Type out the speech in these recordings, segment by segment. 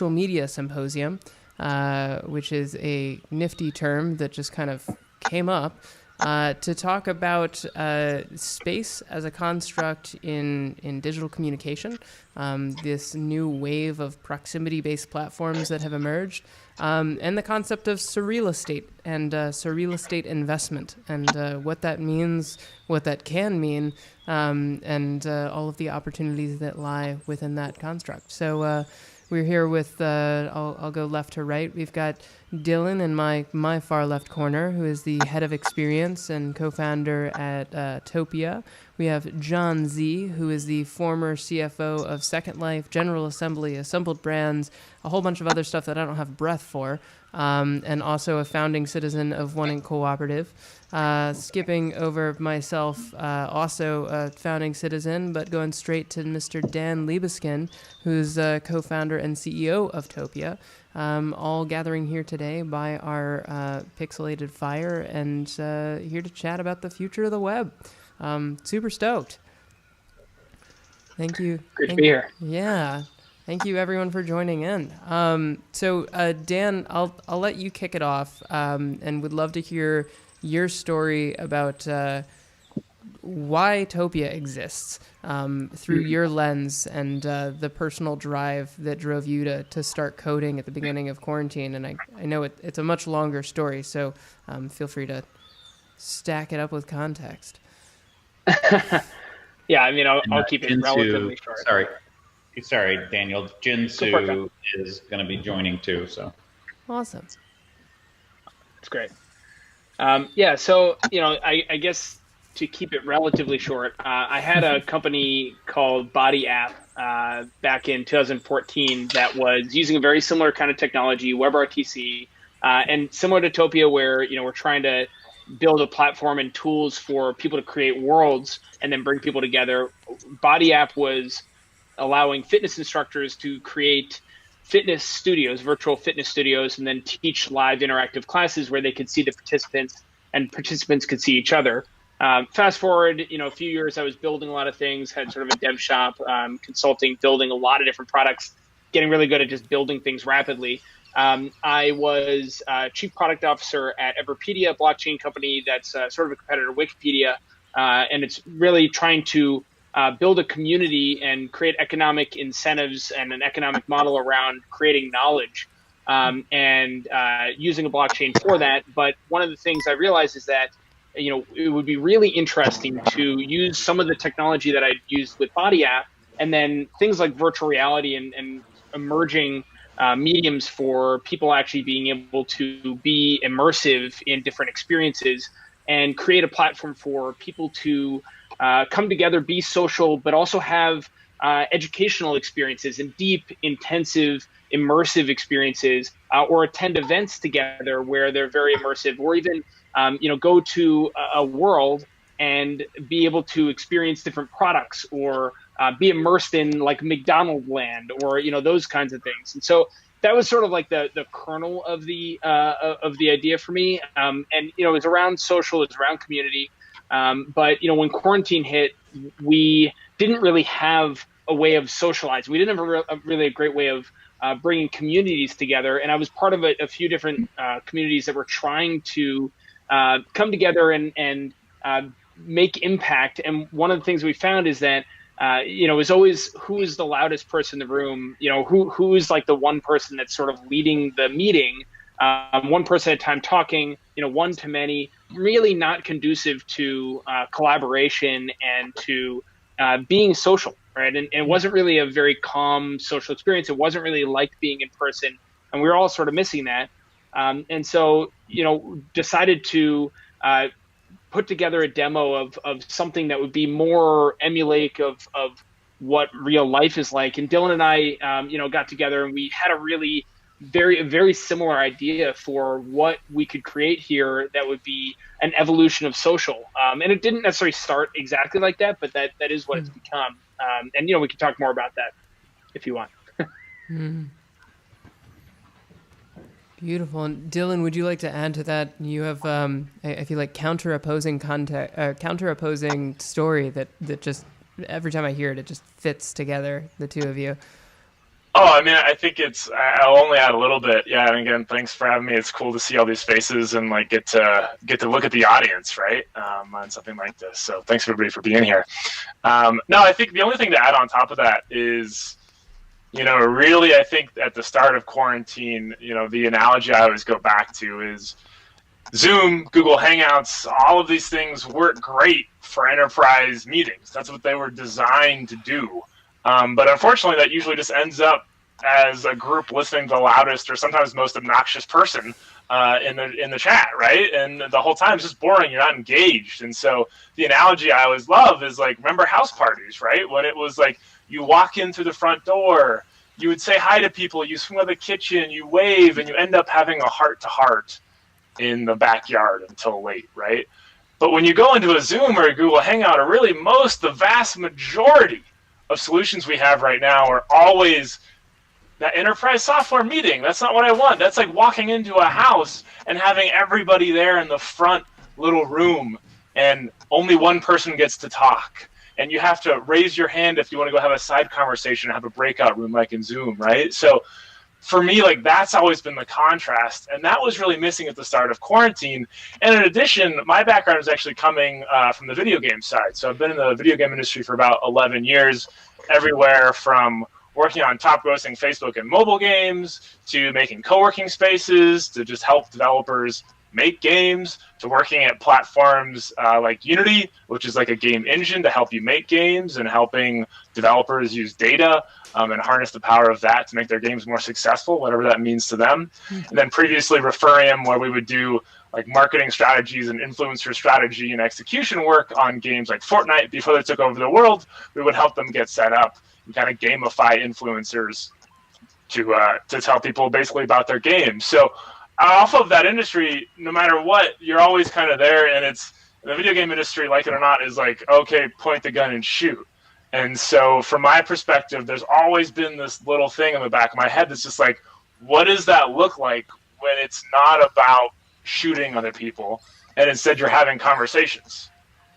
Media Symposium, which is a nifty term that just kind of came up, to talk about space as a construct in digital communication, this new wave of proximity-based platforms that have emerged, and the concept of surreal estate and surreal estate investment, and what that means, what that can mean, and all of the opportunities that lie within that construct. So we're here with, I'll go left to right. We've got Dylan in my far left corner, who is the head of experience and co-founder at Topia. We have John Z, who is the former CFO of Second Life, General Assembly, Assembled Brands, a whole bunch of other stuff that I don't have breath for, and also a founding citizen of One Inc. Cooperative. Skipping over myself, also a founding citizen, but going straight to Mr. Dan Liebeskin, who's co-founder and CEO of Topia, all gathering here today by our pixelated fire and here to chat about the future of the web. Super stoked. Thank you. Great to be here. Yeah. Thank you, everyone, for joining in. So, Dan, I'll let you kick it off, and would love to hear your story about why Topia exists through your lens and the personal drive that drove you to start coding at the beginning of quarantine. And I know it's a much longer story, so feel free to stack it up with context. Yeah, I mean, I'll keep it relatively short. Sorry, Daniel. Jinsu is going to be joining too. So awesome. That's great. Yeah, so I guess to keep it relatively short, I had a company called Body App back in 2014 that was using a very similar kind of technology, WebRTC, and similar to Topia, where we're trying to build a platform and tools for people to create worlds and then bring people together. Body App was allowing fitness instructors to create fitness studios, virtual fitness studios, and then teach live interactive classes where they could see the participants and participants could see each other. Fast forward, a few years, I was building a lot of things, had sort of a dev shop, consulting, building a lot of different products, getting really good at just building things rapidly. I was chief product officer at Everpedia, a blockchain company that's sort of a competitor to Wikipedia, and it's really trying to build a community and create economic incentives and an economic model around creating knowledge and using a blockchain for that. But one of the things I realized is that it would be really interesting to use some of the technology that I'd used with Body App, and then things like virtual reality and emerging mediums for people actually being able to be immersive in different experiences and create a platform for people to come together, be social, but also have educational experiences and deep, intensive, immersive experiences, or attend events together where they're very immersive, or even go to a world and be able to experience different products, or be immersed in like McDonald's land, or those kinds of things. And so that was sort of like the kernel of the idea for me. And it was around social, it was around community. But when quarantine hit, we didn't really have a way of socializing. We didn't have really a great way of bringing communities together. And I was part of a few different communities that were trying to come together and make impact. And one of the things we found is that is always who is the loudest person in the room, who is like the one person that's sort of leading the meeting, one person at a time talking, one to many, really not conducive to collaboration and to being social, right? And it wasn't really a very calm social experience. It wasn't really like being in person, and we were all sort of missing that. And so, decided to put together a demo of something that would be more emulate of what real life is like. And Dylan and I, got together, and we had a really very similar idea for what we could create here that would be an evolution of social. And it didn't necessarily start exactly like that, but that is what it's become. And, we can talk more about that if you want. Beautiful. And Dylan, would you like to add to that? You have, I feel like, counteropposing story that just, every time I hear it, it just fits together, the two of you. Oh, I mean, I think I'll only add a little bit. Yeah, and again, thanks for having me. It's cool to see all these faces and like get to look at the audience, right, on something like this. So thanks everybody for being here. No, I think the only thing to add on top of that is, really, I think at the start of quarantine, the analogy I always go back to is Zoom, Google Hangouts, all of these things work great for enterprise meetings. That's what they were designed to do. But unfortunately, that usually just ends up as a group listening to the loudest or sometimes most obnoxious person in the chat, right? And the whole time it's just boring. You're not engaged. And so the analogy I always love is like, remember house parties, right? When it was like you walk in through the front door, you would say hi to people, you swing by the kitchen, you wave, and you end up having a heart-to-heart in the backyard until late, right? But when you go into a Zoom or a Google Hangout, or really the vast majority of solutions we have right now are always that enterprise software meeting. That's not what I want. That's like walking into a house and having everybody there in the front little room and only one person gets to talk. And you have to raise your hand if you want to go have a side conversation and have a breakout room like in Zoom, right? So for me, like that's always been the contrast, and that was really missing at the start of quarantine. And in addition, my background is actually coming from the video game side. So I've been in the video game industry for about 11 years, everywhere from working on top-grossing Facebook and mobile games to making co-working spaces to just help developers make games to working at platforms like Unity, which is like a game engine to help you make games and helping developers use data and harness the power of that to make their games more successful, whatever that means to them. And then previously Referium, where we would do like marketing strategies and influencer strategy and execution work on games like Fortnite before they took over the world. We would help them get set up and kind of gamify influencers to tell people basically about their games. So off of that industry, no matter what, you're always kind of there, and it's the video game industry, like it or not, is like, okay, point the gun and shoot. And so from my perspective, there's always been this little thing in the back of my head that's just like, what does that look like when it's not about shooting other people and instead you're having conversations?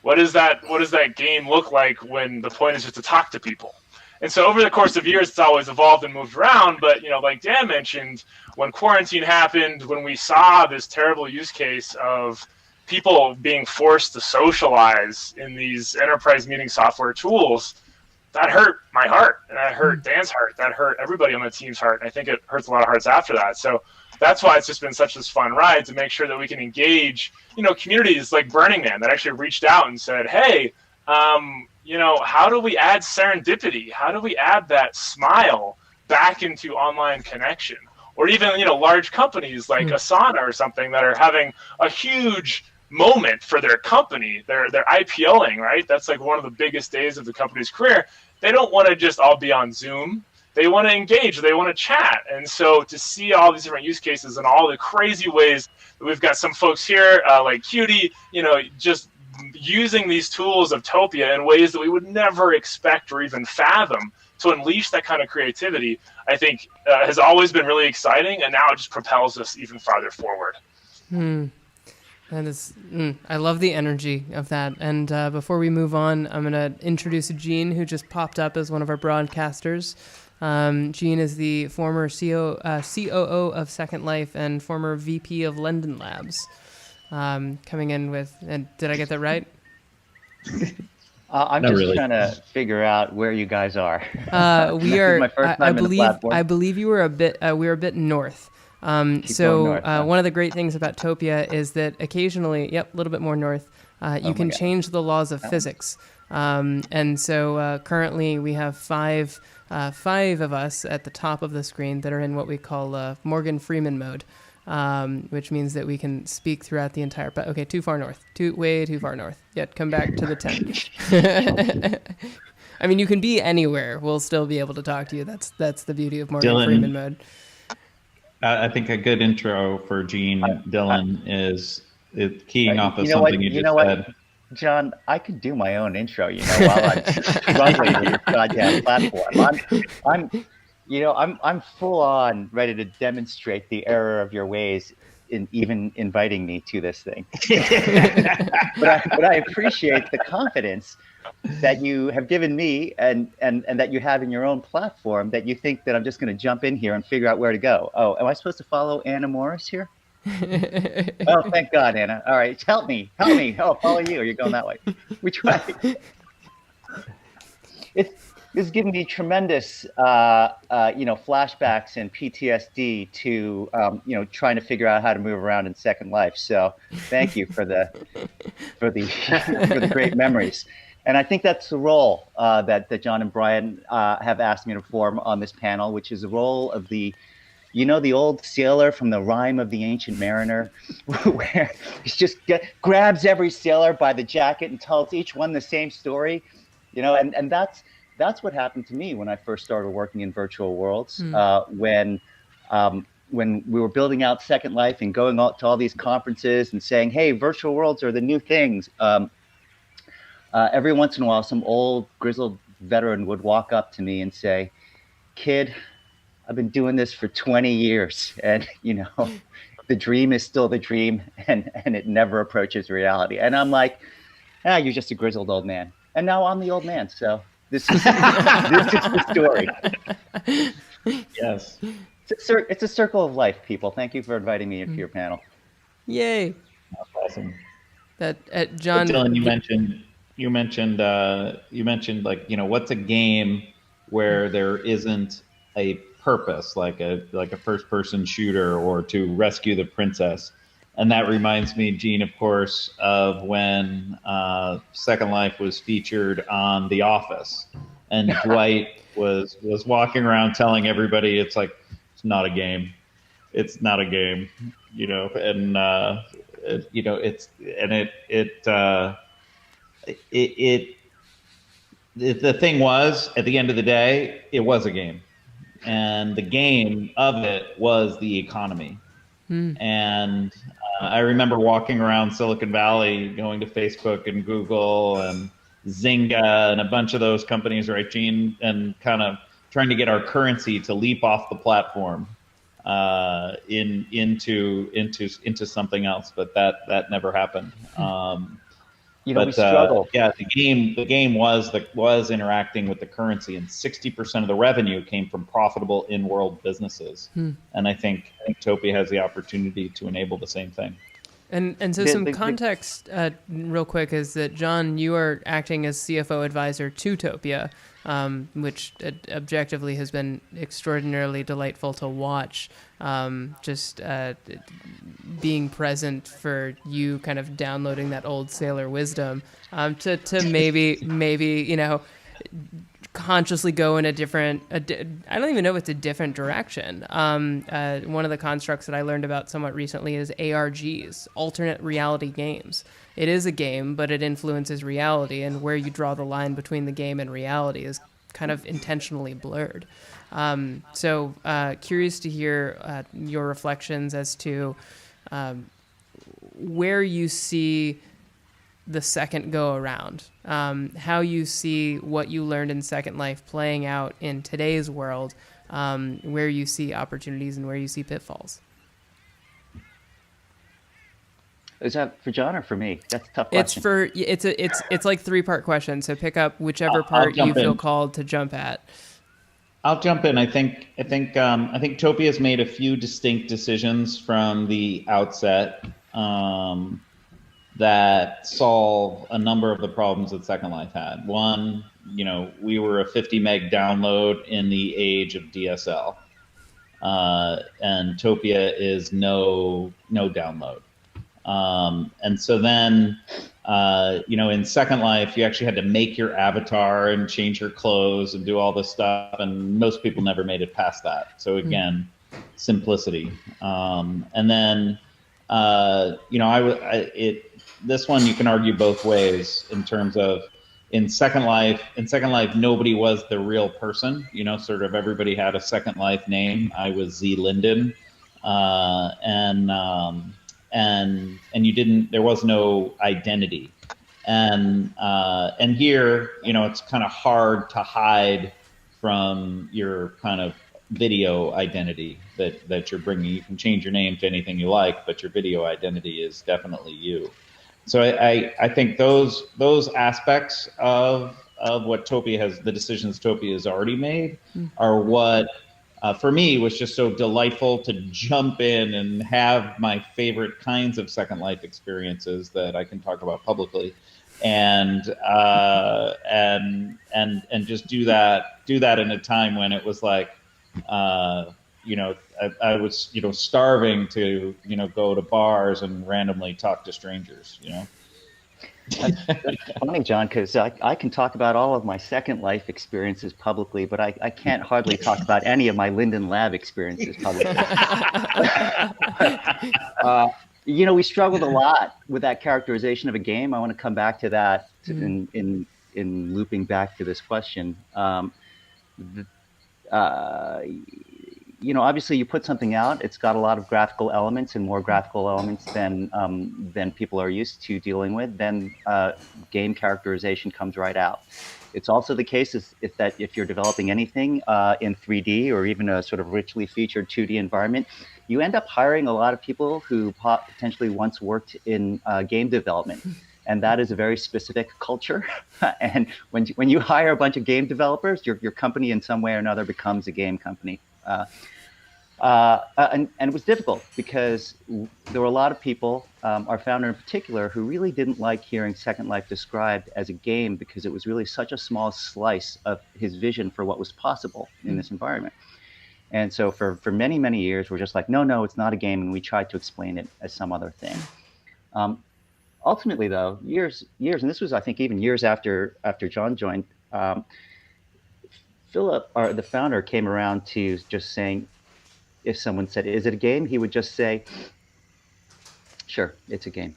What does that game look like when the point is just to talk to people? And so over the course of years, it's always evolved and moved around. But, like Dan mentioned, when quarantine happened, when we saw this terrible use case of people being forced to socialize in these enterprise meeting software tools, that hurt my heart, and that hurt Dan's heart, that hurt everybody on the team's heart, and I think it hurts a lot of hearts after that. So that's why it's just been such this fun ride to make sure that we can engage, communities like Burning Man that actually reached out and said, hey, how do we add serendipity? How do we add that smile back into online connection? Or even, large companies like Asana or something that are having a huge moment for their company. They're IPOing, right? That's like one of the biggest days of the company's career. They don't want to just all be on Zoom. They want to engage. They want to chat. And so to see all these different use cases and all the crazy ways that we've got some folks here like Cutie, just using these tools of Topia in ways that we would never expect or even fathom to unleash that kind of creativity, I think has always been really exciting, and now it just propels us even farther forward. That is, I love the energy of that. And before we move on, I'm going to introduce Gene, who just popped up as one of our broadcasters. Gene is the former COO of Second Life and former VP of London Labs. Coming in with, and did I get that right? I'm just trying to figure out where you guys are. We are. My first time I believe you were a bit. We were a bit north. North, one of the great things about Topia is that occasionally, a little bit more north, you can change the laws of physics. And so currently we have five of us at the top of the screen that are in what we call Morgan Freeman mode. Which means that we can speak throughout the entire. But okay, too far north, way too far north. Yet come back to the 10. I mean, you can be anywhere. We'll still be able to talk to you. That's the beauty of Morgan Freeman mode. I think a good intro for Gene, Dylan, is keying off of something you just said. John, I could do my own intro, while I'm struggling with your goddamn platform. I'm full on ready to demonstrate the error of your ways even inviting me to this thing. but I appreciate the confidence that you have given me and that you have in your own platform, that you think that I'm just going to jump in here and figure out where to go. Oh, am I supposed to follow Anna Morris here? Oh, thank God, Anna. All right, help me. Oh, I'll follow you. You're going that way. We try. It's given me tremendous, flashbacks and PTSD to, trying to figure out how to move around in Second Life. So, thank you for the for the great memories. And I think that's the role that John and Brian have asked me to perform on this panel, which is the role of the old sailor from the Rime of the Ancient Mariner, where he just grabs every sailor by the jacket and tells each one the same story, and that's what happened to me when I first started working in virtual worlds. When we were building out Second Life and going out to all these conferences and saying, "Hey, virtual worlds are the new things." Every once in a while, some old grizzled veteran would walk up to me and say, "Kid, I've been doing this for 20 years, and the dream is still the dream, and it never approaches reality." And I'm like, "You're just a grizzled old man." And now I'm the old man, so this is the story. Yes, it's a circle of life, people. Thank you for inviting me into your panel. Yay! that's awesome. John, Dylan, you mentioned like, what's a game where there isn't a purpose, like a first-person shooter or to rescue the princess. And that reminds me, Gene, of course, of when Second Life was featured on The Office, and Dwight was walking around telling everybody it's not a game, it's not a game, and the thing was, at the end of the day, it was a game. And the game of it was the economy. And I remember walking around Silicon Valley, going to Facebook and Google and Zynga and a bunch of those companies, right, Gene, and kind of trying to get our currency to leap off the platform into something else, but that never happened. We struggle. The game was interacting with the currency, and 60% of the revenue came from profitable in-world businesses. And I think Topia has the opportunity to enable the same thing. And so some context real quick is that, John, you are acting as CFO advisor to Topia, which objectively has been extraordinarily delightful to watch. Just being present for you, kind of downloading that old sailor wisdom to maybe consciously go in a different, I don't even know if it's a different direction. One of the constructs that I learned about somewhat recently is ARGs, alternate reality games. It is a game, but it influences reality, and where you draw the line between the game and reality is kind of intentionally blurred. So curious to hear your reflections as to where you see the second go around, how you see what you learned in Second Life playing out in today's world, where you see opportunities and where you see pitfalls. Is that for John or for me? That's a tough question. It's like 3-part question. So pick up whichever part you feel called to jump at. I'll jump in. I think Topia's made a few distinct decisions from the outset that solve a number of the problems that Second Life had. One, we were a 50 meg download in the age of DSL, and Topia is no download. And so then, in Second Life, you actually had to make your avatar and change your clothes and do all this stuff, and most people never made it past that. So again, simplicity. And then, this one you can argue both ways in terms of in Second Life, nobody was the real person. Sort of everybody had a Second Life name. I was Z Linden, and you didn't. There was no identity, and here, it's kind of hard to hide from your kind of video identity that you're bringing. You can change your name to anything you like, but your video identity is definitely you. So I think those aspects of what Topia has, the decisions Topia has already made, are what for me was just so delightful to jump in and have my favorite kinds of Second Life experiences that I can talk about publicly, and just do that in a time when it was like, I was, starving to, go to bars and randomly talk to strangers, That's funny, John, because I can talk about all of my Second Life experiences publicly, but I can't hardly talk about any of my Linden Lab experiences publicly. We struggled a lot with that characterization of a game. I want to come back to that in looping back to this question. Obviously you put something out, it's got a lot of graphical elements and more graphical elements than people are used to dealing with, then game characterization comes right out. It's also the case that if you're developing anything in 3D or even a sort of richly featured 2D environment, you end up hiring a lot of people who potentially once worked in game development. And that is a very specific culture. And when you hire a bunch of game developers, your company in some way or another becomes a game company. And it was difficult because there were a lot of people, our founder in particular, who really didn't like hearing Second Life described as a game because it was really such a small slice of his vision for what was possible in this environment. And so for many, many years, we're just like, no, it's not a game. And we tried to explain it as some other thing. Ultimately, though, years, and this was, I think, even years after John joined, Philip, the founder, came around to just saying, if someone said, "Is it a game?" he would just say, "Sure, it's a game.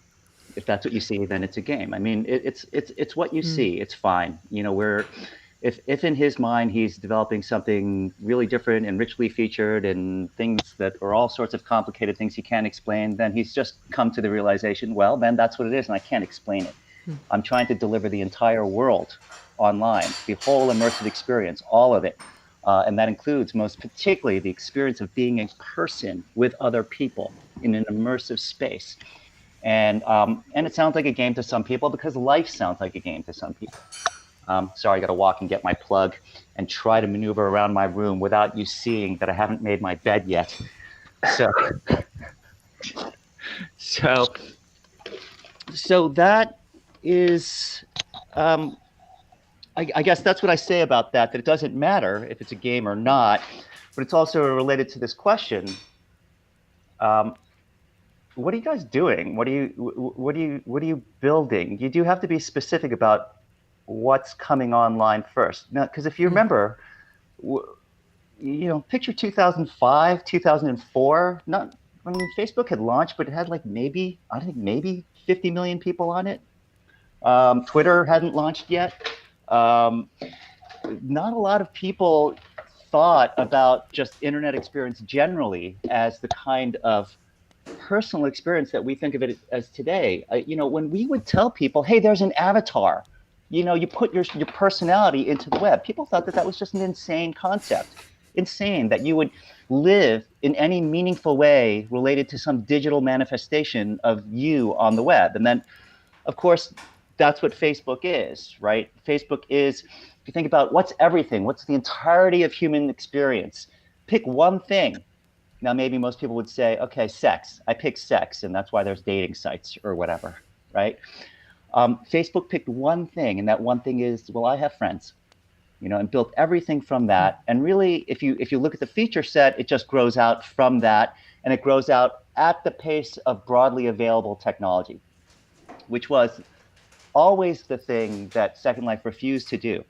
If that's what you see, then it's a game." I mean, it's what you see. It's fine. If in his mind he's developing something really different and richly featured and things that are all sorts of complicated things he can't explain, then he's just come to the realization, well, then that's what it is, and I can't explain it. I'm trying to deliver the entire world online, the whole immersive experience, all of it. And that includes most particularly the experience of being a person with other people in an immersive space. And it sounds like a game to some people because life sounds like a game to some people. Sorry, I got to walk and get my plug and try to maneuver around my room without you seeing that I haven't made my bed yet. So that is, I guess that's what I say about that it doesn't matter if it's a game or not, but it's also related to this question. What are you guys doing? What are you building? You do have to be specific about what's coming online first. Now, because if you remember, picture 2005, 2004. Facebook had launched, but it had maybe 50 million people on it. Twitter hadn't launched yet. Not a lot of people thought about just internet experience generally as the kind of personal experience that we think of it as today. When we would tell people, hey, there's an avatar, you put your personality into the web, people thought that was just an insane concept. Insane that you would live in any meaningful way related to some digital manifestation of you on the web. And then, of course, that's what Facebook is, right? Facebook is, if you think about what's everything, what's the entirety of human experience, pick one thing. Now, maybe most people would say, okay, sex. I pick sex, and that's why there's dating sites or whatever, right? Facebook picked one thing, and that one thing is, well, I have friends, and built everything from that. And really, if you look at the feature set, it just grows out from that, and it grows out at the pace of broadly available technology, which was always the thing that Second Life refused to do.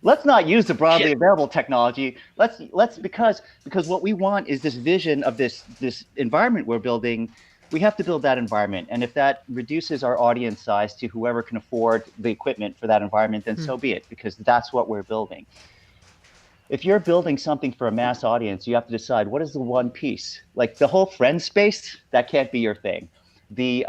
Let's not use the broadly available technology. Let's because what we want is this vision of this environment we're building. We have to build that environment, and if that reduces our audience size to whoever can afford the equipment for that environment, then so be it, because that's what we're building. If you're building something for a mass audience, you have to decide what is the one piece. Like the whole friend space, that can't be your thing. The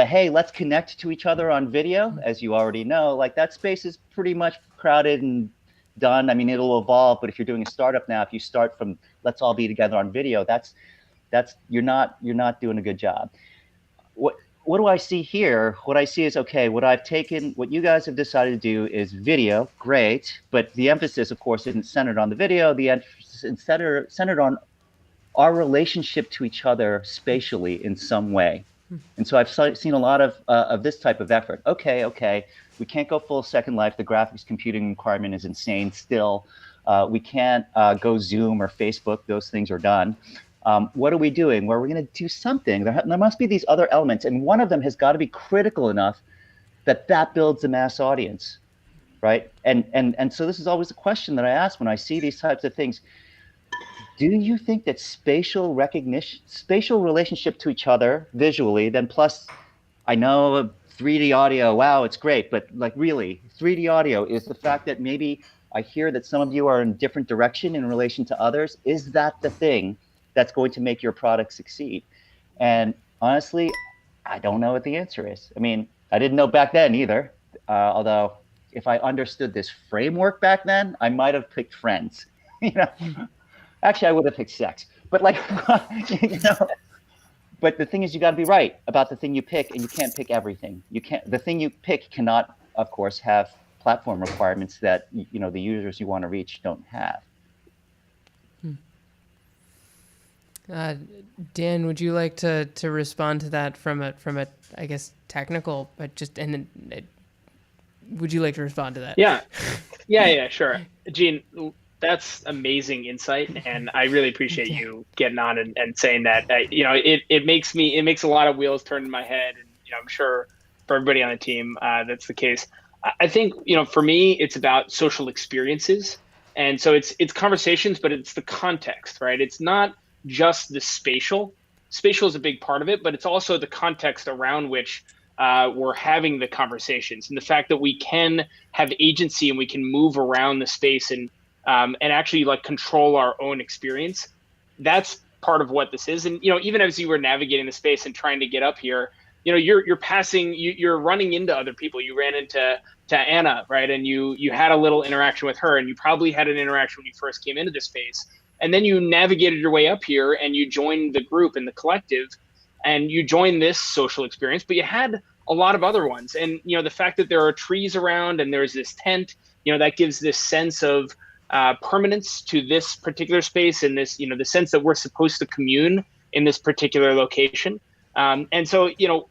hey, let's connect to each other on video, as you already know, that space is pretty much crowded and done. I mean, it'll evolve, but if you're doing a startup now, if you start from let's all be together on video, that's you're not doing a good job. What do I see here? What I see is, okay, what you guys have decided to do is video, great, but the emphasis, of course, isn't centered on the video. The emphasis is centered on our relationship to each other spatially in some way. And so I've seen a lot of this type of effort. Okay, we can't go full Second Life. The graphics computing requirement is insane still. We can't go Zoom or Facebook. Those things are done. What are we doing? Well, we're going to do something. There must be these other elements, and one of them has got to be critical enough that builds a mass audience, right? And so this is always the question that I ask when I see these types of things. Do you think that spatial recognition, spatial relationship to each other visually, then plus, I know 3D audio, wow, it's great, but like really, 3D audio is the fact that maybe I hear that some of you are in a different direction in relation to others. Is that the thing that's going to make your product succeed? And honestly, I don't know what the answer is. I mean, I didn't know back then either, although if I understood this framework back then, I might have picked friends, you know? Actually, I would have picked sex, but like, you know, but the thing is, you got to be right about the thing you pick, and you can't pick everything. The thing you pick cannot, of course, have platform requirements that, you know, the users you want to reach don't have. Dan, would you like to respond to that from a I guess technical, but just would you like to respond to that? Yeah, sure. Gene, that's amazing insight, and I really appreciate you getting on and saying that. You know, it makes a lot of wheels turn in my head, and you know, I'm sure for everybody on the team that's the case. I think, you know, for me, it's about social experiences, and so it's conversations, but it's the context, right? It's not just the spatial. Spatial is a big part of it, but it's also the context around which we're having the conversations, and the fact that we can have agency and we can move around the space and actually like control our own experience. That's part of what this is. And, you know, even as you were navigating the space and trying to get up here, you know, you're running into other people. You ran into Anna, right? And you had a little interaction with her, and you probably had an interaction when you first came into the space. And then you navigated your way up here and you joined the group and the collective, and you joined this social experience, but you had a lot of other ones. And, you know, the fact that there are trees around and there's this tent, you know, that gives this sense of permanence to this particular space, and this, you know, the sense that we're supposed to commune in this particular location. And so, you know,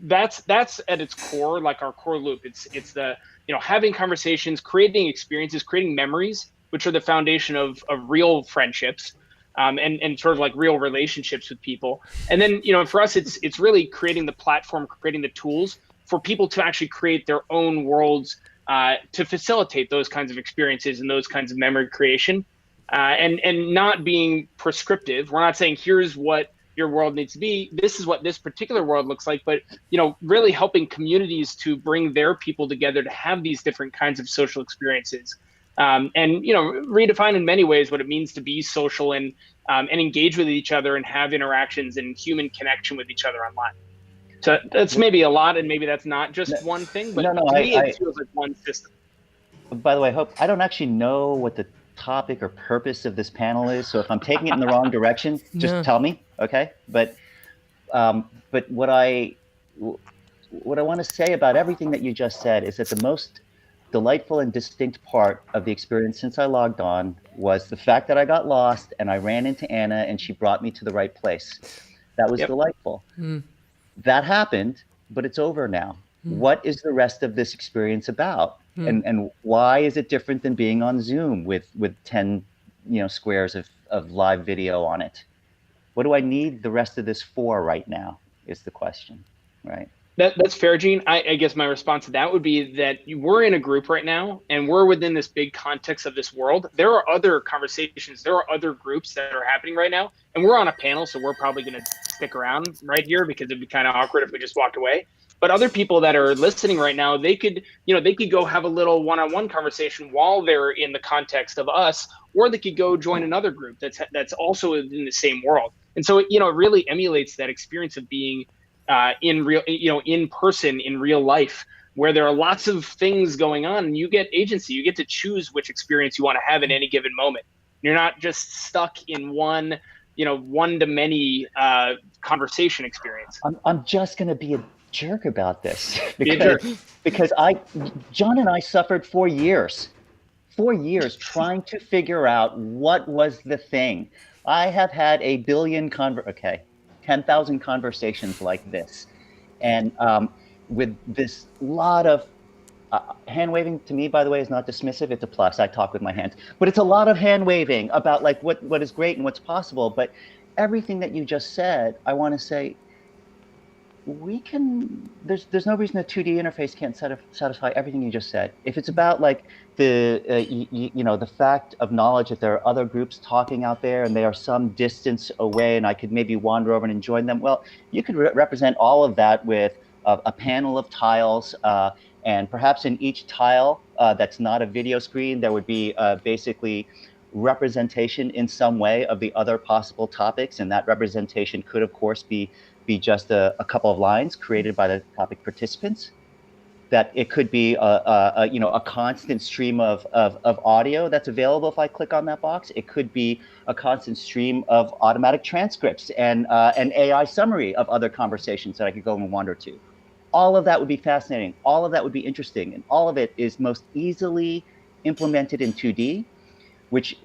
that's at its core, like our core loop. It's the, you know, having conversations, creating experiences, creating memories, which are the foundation of real friendships, and sort of like real relationships with people. And then, you know, for us, it's really creating the platform, creating the tools for people to actually create their own worlds, to facilitate those kinds of experiences and those kinds of memory creation, and not being prescriptive. We're not saying here's what your world needs to be. This is what this particular world looks like, but, you know, really helping communities to bring their people together to have these different kinds of social experiences, and, you know, redefine in many ways what it means to be social and engage with each other and have interactions and human connection with each other online. So that's maybe a lot, and maybe that's not just one thing, but to me, it feels like one system. By the way, Hope, I don't actually know what the topic or purpose of this panel is, so if I'm taking it in the wrong direction, just tell me, okay? But what I want to say about everything that you just said is that the most delightful and distinct part of the experience since I logged on was the fact that I got lost and I ran into Anna and she brought me to the right place. That was delightful. That happened, but it's over now. What is the rest of this experience about? And why is it different than being on Zoom with 10, you know, squares of live video on it? What do I need the rest of this for right now is the question, right? That's fair, Gene. I guess my response to that would be that we're in a group right now, and we're within this big context of this world. There are other conversations, there are other groups that are happening right now, and we're on a panel, so we're probably going to stick around right here because it'd be kind of awkward if we just walked away. But other people that are listening right now, they could go have a little one-on-one conversation while they're in the context of us, or they could go join another group that's also in the same world. And so, you know, it really emulates that experience of being in real, you know, in person in real life where there are lots of things going on, and you get agency. You get to choose which experience you want to have in any given moment. You're not just stuck in one, one-to-many conversation experience. I'm just going to be a jerk about this Be a jerk. because John and I suffered 4 years trying to figure out what was the thing. I have had 10,000 conversations like this, and with this lot of hand waving. To me, by the way, is not dismissive. It's a plus. I talk with my hands, but it's a lot of hand waving about like what is great and what's possible. But everything that you just said, I want to say, we can. There's no reason a 2D interface can't satisfy everything you just said. If it's about like the the fact of knowledge that there are other groups talking out there and they are some distance away, and I could maybe wander over and join them. Well, you could represent all of that with a panel of tiles, and perhaps in each tile that's not a video screen, there would be basically representation in some way of the other possible topics, and that representation could, of course, be just a couple of lines created by the topic participants. That it could be a constant stream of audio that's available if I click on that box. It could be a constant stream of automatic transcripts and an AI summary of other conversations that I could go and wander to. All of that would be fascinating. All of that would be interesting, and all of it is most easily implemented in 2D, which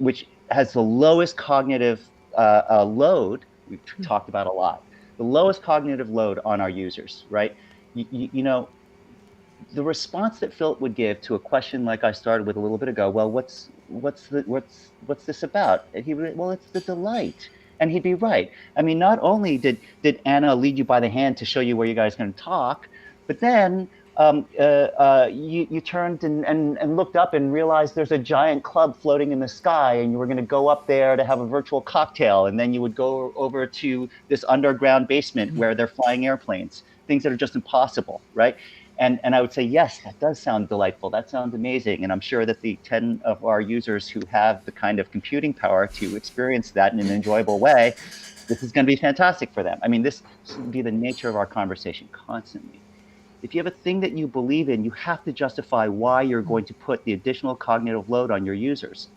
has the lowest cognitive load. We've talked about a lot. The lowest cognitive load on our users, right? The response that Philip would give to a question like I started with a little bit ago, well, what's this about? And he would, well, it's the delight. And he'd be right. I mean, not only did Anna lead you by the hand to show you where you guys are going to talk, but then you turned and looked up and realized there's a giant club floating in the sky, and you were going to go up there to have a virtual cocktail, and then you would go over to this underground basement where they're flying airplanes, things that are just impossible, right? And I would say, yes, that does sound delightful. That sounds amazing. And I'm sure that the 10 of our users who have the kind of computing power to experience that in an enjoyable way, this is going to be fantastic for them. I mean, this should be the nature of our conversation constantly. If you have a thing that you believe in, you have to justify why you're going to put the additional cognitive load on your users.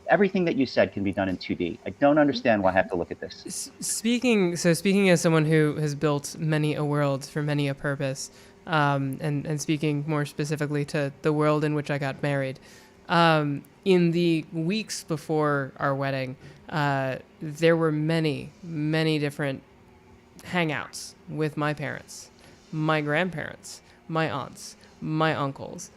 Everything that you said can be done in 2D. I don't understand why I have to look at this. Speaking as someone who has built many a world for many a purpose, and speaking more specifically to the world in which I got married, in the weeks before our wedding, there were many, many different hangouts with my parents, my grandparents, my aunts, my uncles,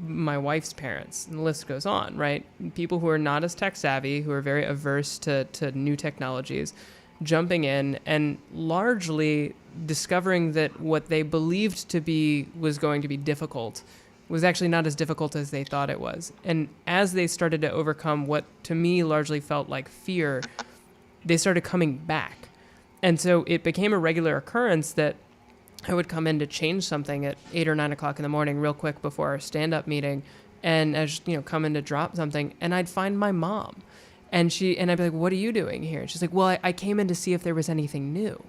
my wife's parents, and the list goes on, right? People who are not as tech savvy, who are very averse to new technologies, jumping in and largely discovering that what they believed to be was going to be difficult was actually not as difficult as they thought it was. And as they started to overcome what to me largely felt like fear, they started coming back. And so it became a regular occurrence that I would come in to change something at 8 or 9 o'clock in the morning real quick before our stand-up meeting, and come in to drop something, and I'd find my mom. And I'd be like, what are you doing here? And she's like, well, I came in to see if there was anything new.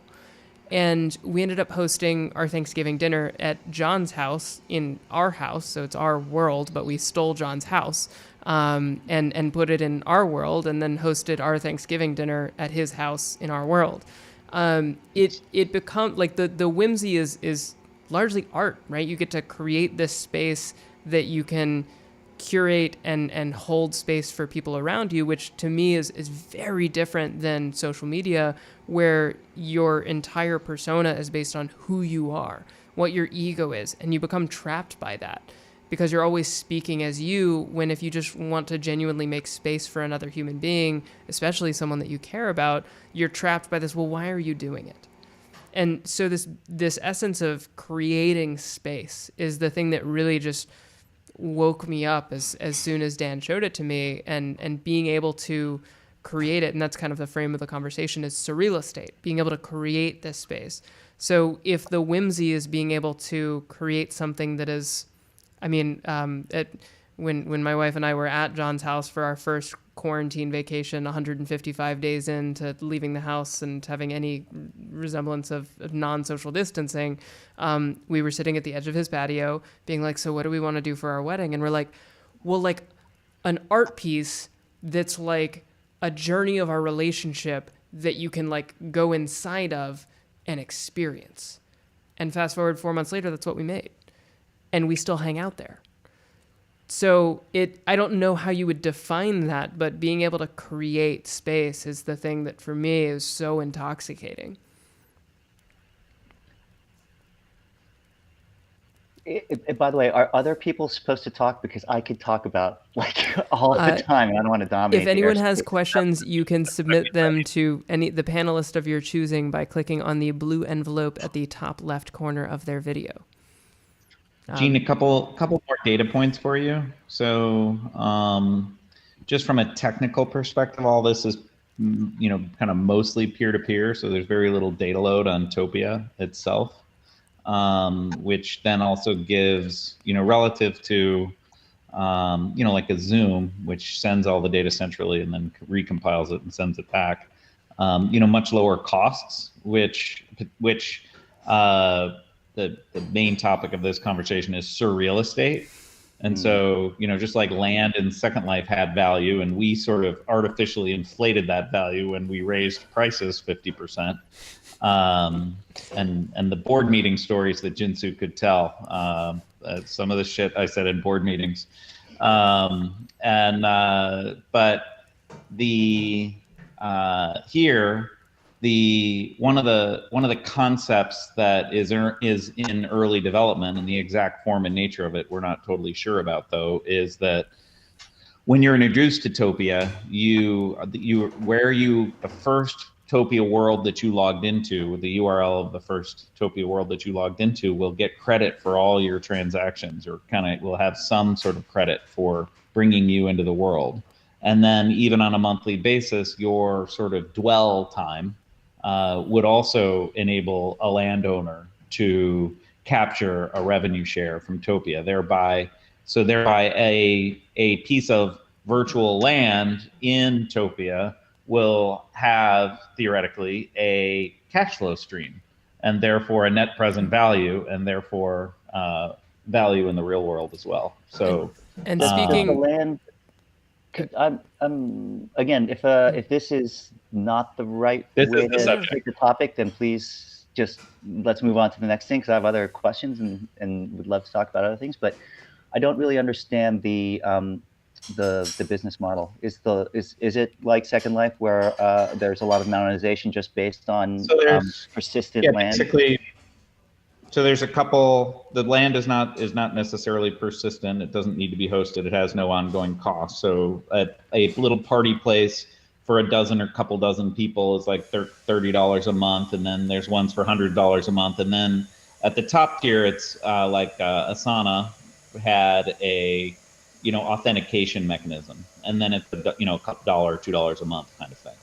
And we ended up hosting our Thanksgiving dinner at John's house in our house. So it's our world, but we stole John's house and put it in our world, and then hosted our Thanksgiving dinner at his house in our world. It becomes like the whimsy is largely art, right? You get to create this space that you can curate and hold space for people around you, which to me is very different than social media, where your entire persona is based on who you are, what your ego is, and you become trapped by that because you're always speaking as you, when if you just want to genuinely make space for another human being, especially someone that you care about, you're trapped by this, well, why are you doing it? And so this essence of creating space is the thing that really just woke me up as soon as Dan showed it to me, and being able to create it. And that's kind of the frame of the conversation, is surreal estate, being able to create this space. So if the whimsy is being able to create something that is, when my wife and I were at John's house for our first quarantine vacation, 155 days into leaving the house and having any resemblance of non-social distancing, we were sitting at the edge of his patio being like, so what do we want to do for our wedding? And we're like, well, like an art piece that's like a journey of our relationship that you can like go inside of and experience. And fast forward 4 months later, that's what we made. And we still hang out there. So I don't know how you would define that, but being able to create space is the thing that for me is so intoxicating. By the way, are other people supposed to talk? Because I could talk about like all the time, and I don't want to dominate. If anyone has questions, you can submit them to the panelist of your choosing by clicking on the blue envelope at the top left corner of their video. Gene, a couple more data points for you. So just from a technical perspective, all this is, kind of mostly peer-to-peer. So there's very little data load on Topia itself, which then also gives, relative to, like a Zoom, which sends all the data centrally and then recompiles it and sends it back, much lower costs, which the main topic of this conversation is surreal estate. And so, just like land in Second Life had value, and we sort of artificially inflated that value when we raised prices 50%. And the board meeting stories that Jinsu could tell, some of the shit I said in board meetings. But the here, one of the concepts that is in early development, and the exact form and nature of it we're not totally sure about, though, is that when you're introduced to Topia, the first Topia world that you logged into, the URL of the first Topia world that you logged into, will get credit for all your transactions, or kind of will have some sort of credit for bringing you into the world. And then even on a monthly basis, your sort of dwell time would also enable a landowner to capture a revenue share from Topia, thereby a piece of virtual land in Topia will have theoretically a cash flow stream, and therefore a net present value, and therefore value in the real world as well. So, and speaking the land, again, if this is not the right way to take the topic, then please just let's move on to the next thing, because I have other questions and would love to talk about other things. But I don't really understand the business model. Is it like Second Life, where there's a lot of monetization just based on persistent land? Basically, so there's a couple. The land is not necessarily persistent. It doesn't need to be hosted. It has no ongoing cost. So a little party place for a dozen or couple dozen people is like $30 a month, and then there's ones for $100 a month, and then at the top tier, it's like Asana had a authentication mechanism, and then it's a couple $2 a month kind of thing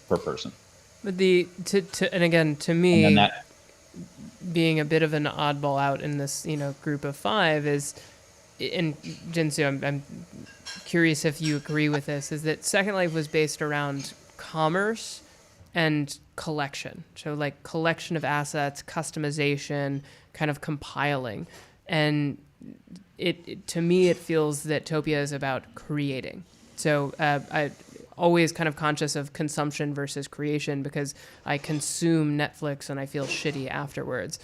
per person. But and again, to me, being a bit of an oddball out in this group of five is, and Jinsu, I'm curious if you agree with this, is that Second Life was based around commerce and collection. So like collection of assets, customization, kind of compiling. And it to me, it feels that Topia is about creating. So I always kind of conscious of consumption versus creation, because I consume Netflix and I feel shitty afterwards.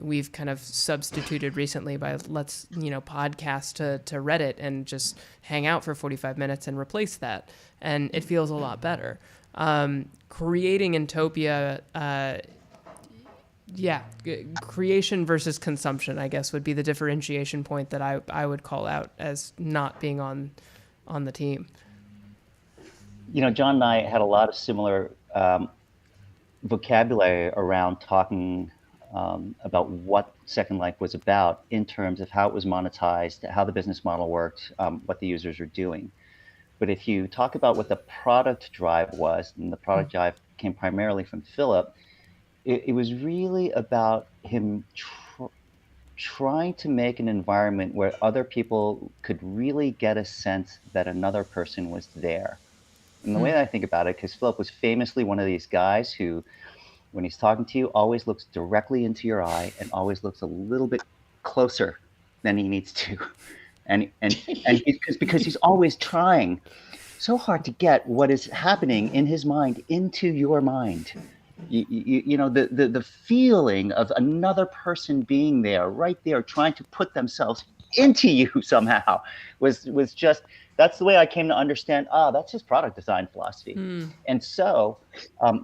We've kind of substituted recently by let's podcast to Reddit and just hang out for 45 minutes and replace that, and it feels a lot better. Creating in Topia, creation versus consumption, I guess, would be the differentiation point that I would call out as not being on the team. John and I had a lot of similar vocabulary around talking about what Second Life was about in terms of how it was monetized, how the business model worked, what the users are doing. But if you talk about what the product drive was, and the product drive came primarily from Philip, it was really about him trying to make an environment where other people could really get a sense that another person was there. And the way that I think about it, because Philip was famously one of these guys who, when he's talking to you, always looks directly into your eye and always looks a little bit closer than he needs to. And because he's always trying so hard to get what is happening in his mind into your mind. You know, the feeling of another person being there, right there, trying to put themselves into you somehow was just, that's the way I came to understand, that's his product design philosophy. And so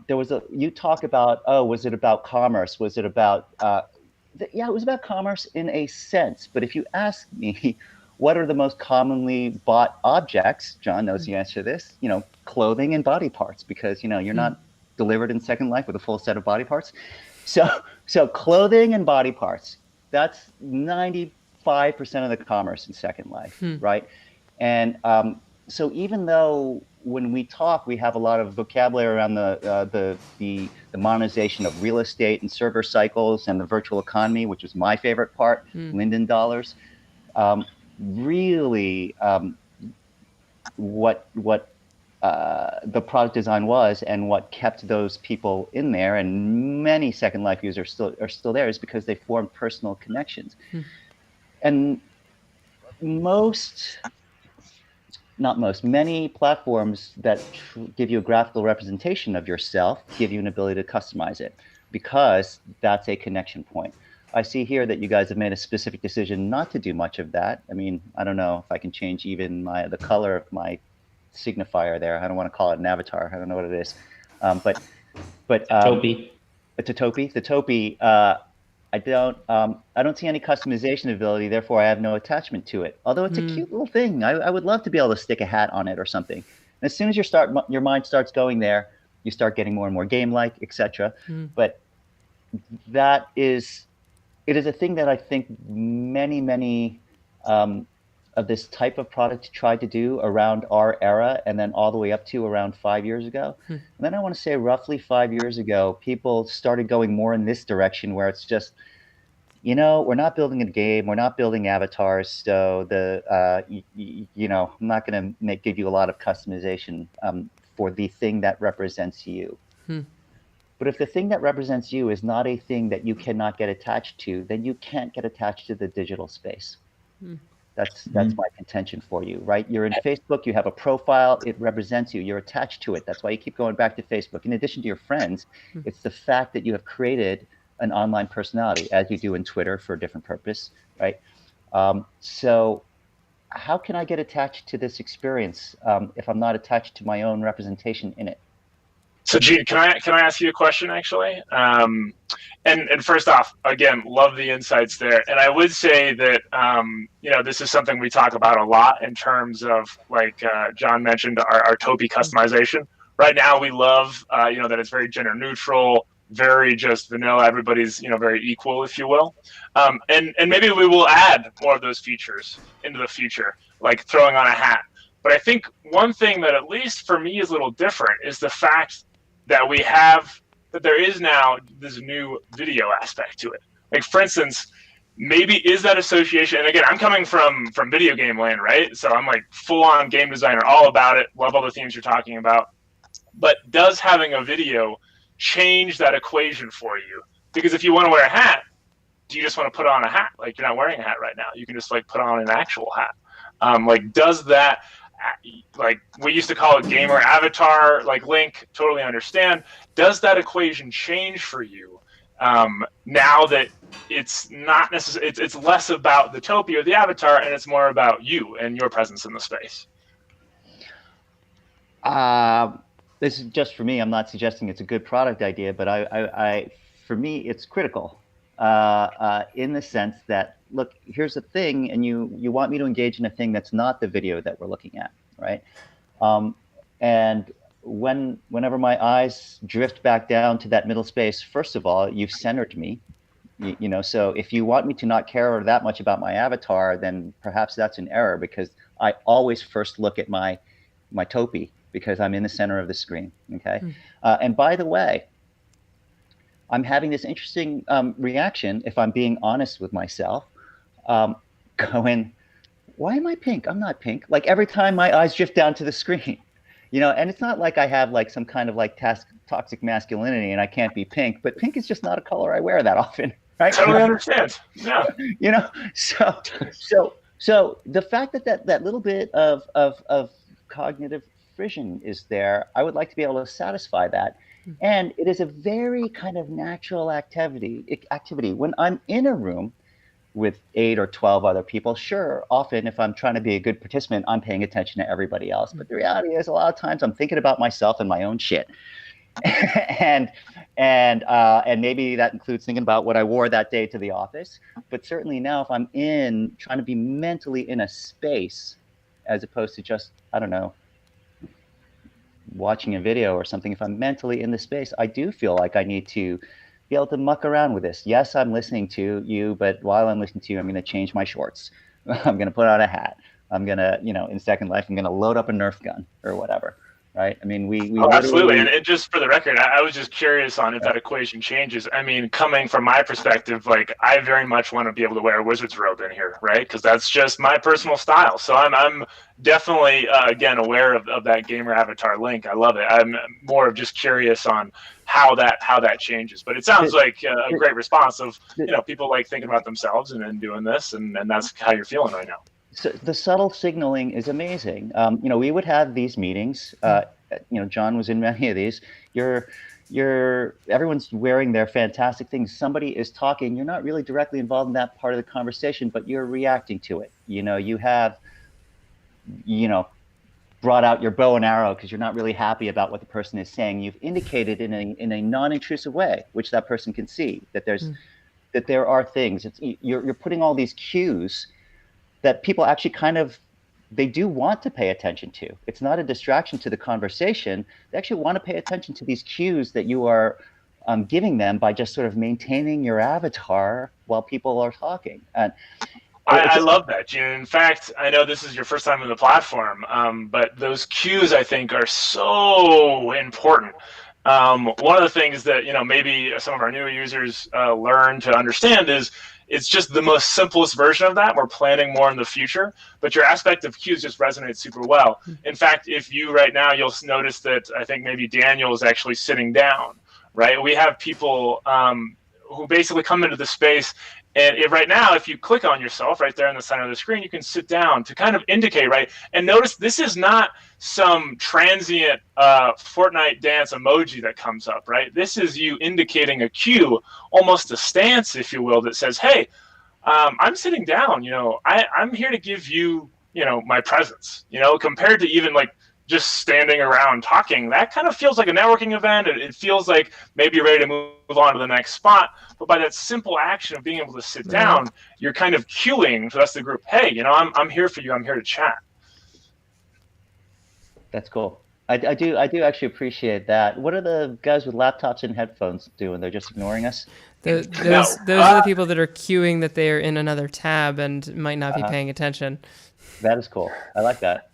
there was you talk about, was it about commerce? Was it about, yeah, it was about commerce in a sense. But if you ask me, what are the most commonly bought objects? John knows the answer to this, you know, clothing and body parts, because, you know, you're not delivered in Second Life with a full set of body parts. So clothing and body parts, that's 95% of the commerce in Second Life, right? And so even though when we talk, we have a lot of vocabulary around the monetization of real estate and server cycles and the virtual economy, which is my favorite part, Linden dollars. Really, what the product design was and what kept those people in there, and many Second Life users are still there, is because they formed personal connections. And many platforms that give you a graphical representation of yourself give you an ability to customize it, because that's a connection point. I see here that you guys have made a specific decision not to do much of that. I mean, I don't know if I can change even the color of my signifier there. I don't want to call it an avatar. I don't know what it is. But Topi. It's a Topi. The Topi, I don't see any customization ability, therefore I have no attachment to it. Although it's a cute little thing. I would love to be able to stick a hat on it or something. And as soon as your mind starts going there, you start getting more and more game-like, etc. But it is a thing that I think many of this type of product tried to do around our era, and then all the way up to around 5 years ago. And then I want to say roughly 5 years ago, people started going more in this direction, where it's just, you know, we're not building a game, we're not building avatars, so you know, I'm not going to give you a lot of customization for the thing that represents you. But if the thing that represents you is not a thing that you cannot get attached to, then you can't get attached to the digital space. That's my contention for you, right? You're in Facebook, you have a profile, it represents you, you're attached to it. That's why you keep going back to Facebook. In addition to your friends, it's the fact that you have created an online personality, as you do in Twitter for a different purpose, right? So how can I get attached to this experience if I'm not attached to my own representation in it? So Gene, can I ask you a question actually? And first off, again, love the insights there. And I would say that you know, this is something we talk about a lot in terms of, like John mentioned, our Topi customization. Right now, we love you know, that it's very gender neutral, very just vanilla. Everybody's, you know, very equal, if you will. And maybe we will add more of those features into the future, like throwing on a hat. But I think one thing that, at least for me, is a little different is the fact that there is now this new video aspect to it. Like, for instance, maybe is that association, and again, I'm coming from video game land, right? So I'm like full on game designer, all about it, love all the themes you're talking about. But does having a video change that equation for you? Because if you want to wear a hat, do you just want to put on a hat? Like, you're not wearing a hat right now. You can just like put on an actual hat. Like, does that, like we used to call it gamer avatar, like Link, totally understand. Does that equation change for you now that it's not necessarily, it's less about the Topi or the avatar, and it's more about you and your presence in the space? This is just for me. I'm not suggesting it's a good product idea, but I for me, it's critical in the sense that, look, here's the thing, and you want me to engage in a thing that's not the video that we're looking at, right? And whenever my eyes drift back down to that middle space, first of all, you've centered me, you know, so if you want me to not care that much about my avatar, then perhaps that's an error, because I always first look at my Topi, because I'm in the center of the screen, okay? And by the way, I'm having this interesting reaction, if I'm being honest with myself, going, why am I pink? I'm not pink. Like every time my eyes drift down to the screen, and it's not like I have like some kind of like toxic masculinity and I can't be pink, but pink is just not a color I wear that often, right? Totally understand. Yeah. So the fact that little bit of cognitive frisson is there, I would like to be able to satisfy that. And it is a very kind of natural activity. When I'm in a room with 8 or 12 other people, sure, often if I'm trying to be a good participant, I'm paying attention to everybody else. But the reality is, a lot of times I'm thinking about myself and my own shit. and maybe that includes thinking about what I wore that day to the office. But certainly now, if I'm trying to be mentally in a space, as opposed to just, I don't know, watching a video or something, if I'm mentally in the space, I do feel like I need to be able to muck around with this. Yes, I'm listening to you, but while I'm listening to you, I'm going to change my shorts. I'm going to put on a hat. I'm going to, in Second Life, I'm going to load up a Nerf gun or whatever. Right? I mean, we absolutely. And just for the record, I was just curious on if that equation changes. I mean, coming from my perspective, like I very much want to be able to wear a wizard's robe in here, right? Because that's just my personal style. So I'm definitely, again, aware of that gamer avatar link. I love it. I'm more of just curious on how that changes. But it sounds like a great response of, people like thinking about themselves and then doing this, and that's how you're feeling right now. So the subtle signaling is amazing. We would have these meetings. John was in many of these. Everyone's wearing their fantastic things. Somebody is talking. You're not really directly involved in that part of the conversation, but you're reacting to it. You have, brought out your bow and arrow because you're not really happy about what the person is saying. You've indicated in a non-intrusive way, which that person can see, that there are things. You're putting all these cues that people actually they do want to pay attention to. It's not a distraction to the conversation. They actually want to pay attention to these cues that you are giving them by just sort of maintaining your avatar while people are talking. And I love that, Gene. In fact, I know this is your first time on the platform, but those cues, I think, are so important. One of the things that maybe some of our newer users learn to understand is it's just the most simplest version of that. We're planning more in the future, but your aspect of cues just resonates super well. In fact, if you right now, you'll notice that I think maybe Daniel is actually sitting down, right? We have people who basically come into the space, and right now, if you click on yourself right there in the center of the screen, you can sit down to kind of indicate, right? And notice this is not some transient Fortnite dance emoji that comes up, right? This is you indicating a cue, almost a stance, if you will, that says, hey, I'm sitting down, I'm here to give you, my presence, compared to even like just standing around talking. That kind of feels like a networking event. It feels like maybe you're ready to move on to the next spot. But by that simple action of being able to sit down, you're kind of cueing to the rest of the group, hey, I'm here for you. I'm here to chat. That's cool. I do actually appreciate that. What are the guys with laptops and headphones doing? They're just ignoring us? Those are the people that are cueing that they're in another tab and might not be paying attention. That is cool. I like that.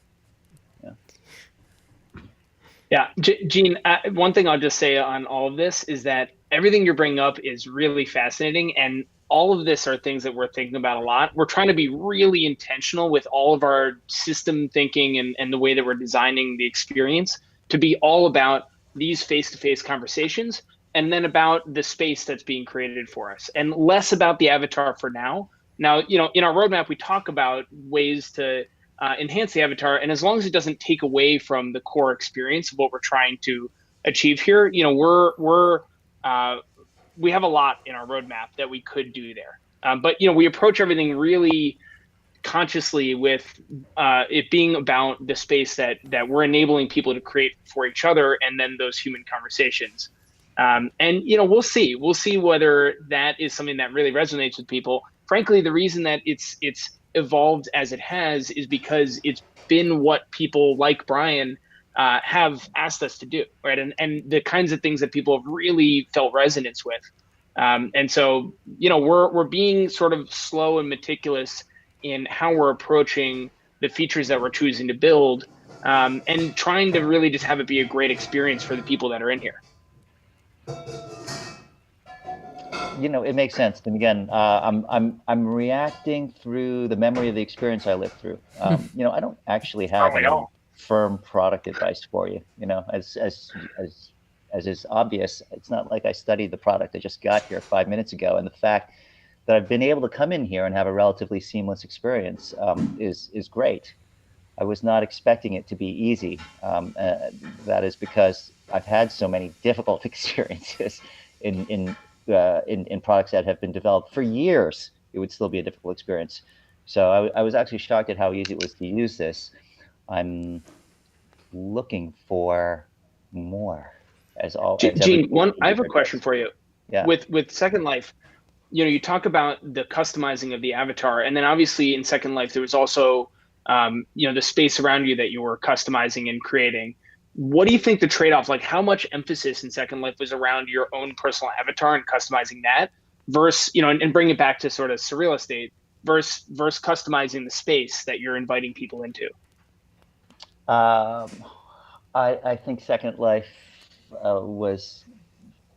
Yeah, Gene, one thing I'll just say on all of this is that everything you're bringing up is really fascinating, and all of this are things that we're thinking about a lot. We're trying to be really intentional with all of our system thinking and the way that we're designing the experience to be all about these face-to-face conversations and then about the space that's being created for us and less about the avatar for now. Now, in our roadmap, we talk about ways to enhance the avatar, and as long as it doesn't take away from the core experience of what we're trying to achieve here, we have a lot in our roadmap that we could do there. But we approach everything really consciously with it being about the space that we're enabling people to create for each other, and then those human conversations. And we'll see whether that is something that really resonates with people. Frankly, the reason that it's evolved as it has is because it's been what people like Brian have asked us to do, right? And the kinds of things that people have really felt resonance with. And so, we're being sort of slow and meticulous in how we're approaching the features that we're choosing to build, and trying to really just have it be a great experience for the people that are in here. it makes sense. And again, I'm reacting through the memory of the experience I lived through. I don't actually have Aren't we any all? firm product advice for you. As is obvious, it's not like I studied the product. I just got here 5 minutes ago, and the fact that I've been able to come in here and have a relatively seamless experience is great. I was not expecting it to be easy. That is because I've had so many difficult experiences in products that have been developed for years. It would still be a difficult experience. So I was actually shocked at how easy it was to use this. I'm looking for more, as Gene, I have a question for you. Yeah. With Second Life, you talk about the customizing of the avatar, and then obviously in Second Life there was also the space around you that you were customizing and creating. What do you think the trade-off, like how much emphasis in Second Life was around your own personal avatar and customizing that versus, and bring it back to sort of surreal estate versus customizing the space that you're inviting people into? I think Second Life was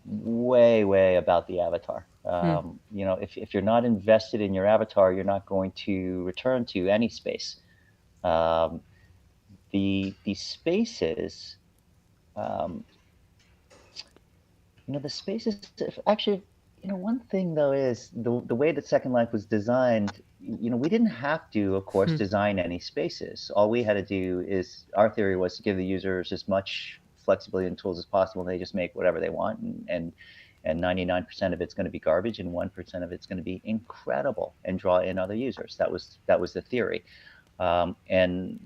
way about the avatar. If you're not invested in your avatar, you're not going to return to any space. The spaces, the spaces actually, one thing though is the way that Second Life was designed. We didn't have to, of course, design any spaces. All we had to do is, our theory was to give the users as much flexibility and tools as possible. They just make whatever they want, and 99% of it's going to be garbage, and 1% of it's going to be incredible and draw in other users. That was the theory, and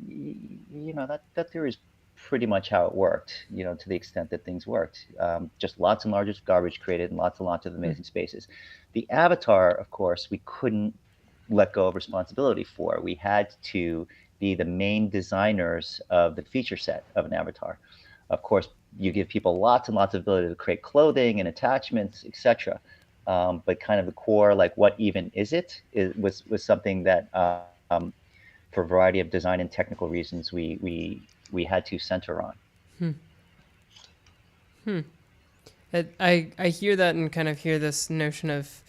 that theory is pretty much how it worked. To the extent that things worked, just lots and lots of garbage created and lots of amazing spaces. The avatar, of course, we couldn't let go of responsibility for. We had to be the main designers of the feature set of an avatar. Of course, you give people lots and lots of ability to create clothing and attachments, etc. But kind of the core, like what even is it, was something that, for a variety of design and technical reasons, we had to center on. I hear that and kind of hear this notion of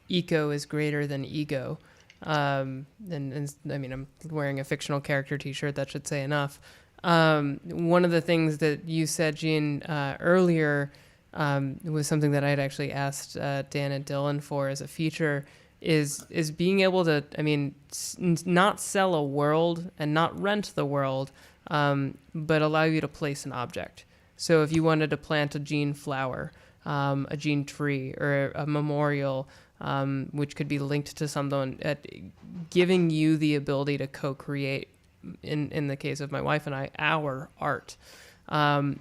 eco is greater than ego. And I mean, I'm wearing a fictional character t-shirt, that should say enough. One of the things that you said, Gene, earlier was something that I had actually asked Dan and Dylan for as a feature, is being able to, not sell a world and not rent the world, but allow you to place an object. So if you wanted to plant a Gene flower, a Gene tree, or a memorial, which could be linked to someone, giving you the ability to co-create, in the case of my wife and I, our art.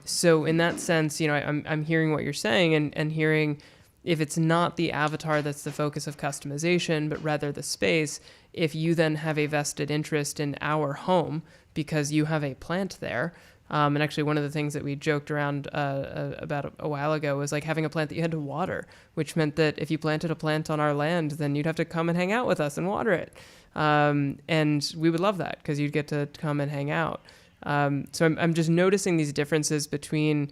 So in that sense, I'm hearing what you're saying and hearing, if it's not the avatar that's the focus of customization, but rather the space, if you then have a vested interest in our home because you have a plant there. And actually one of the things that we joked around about a while ago was like having a plant that you had to water, which meant that if you planted a plant on our land, then you'd have to come and hang out with us and water it. And we would love that because you'd get to come and hang out. So I'm just noticing these differences between,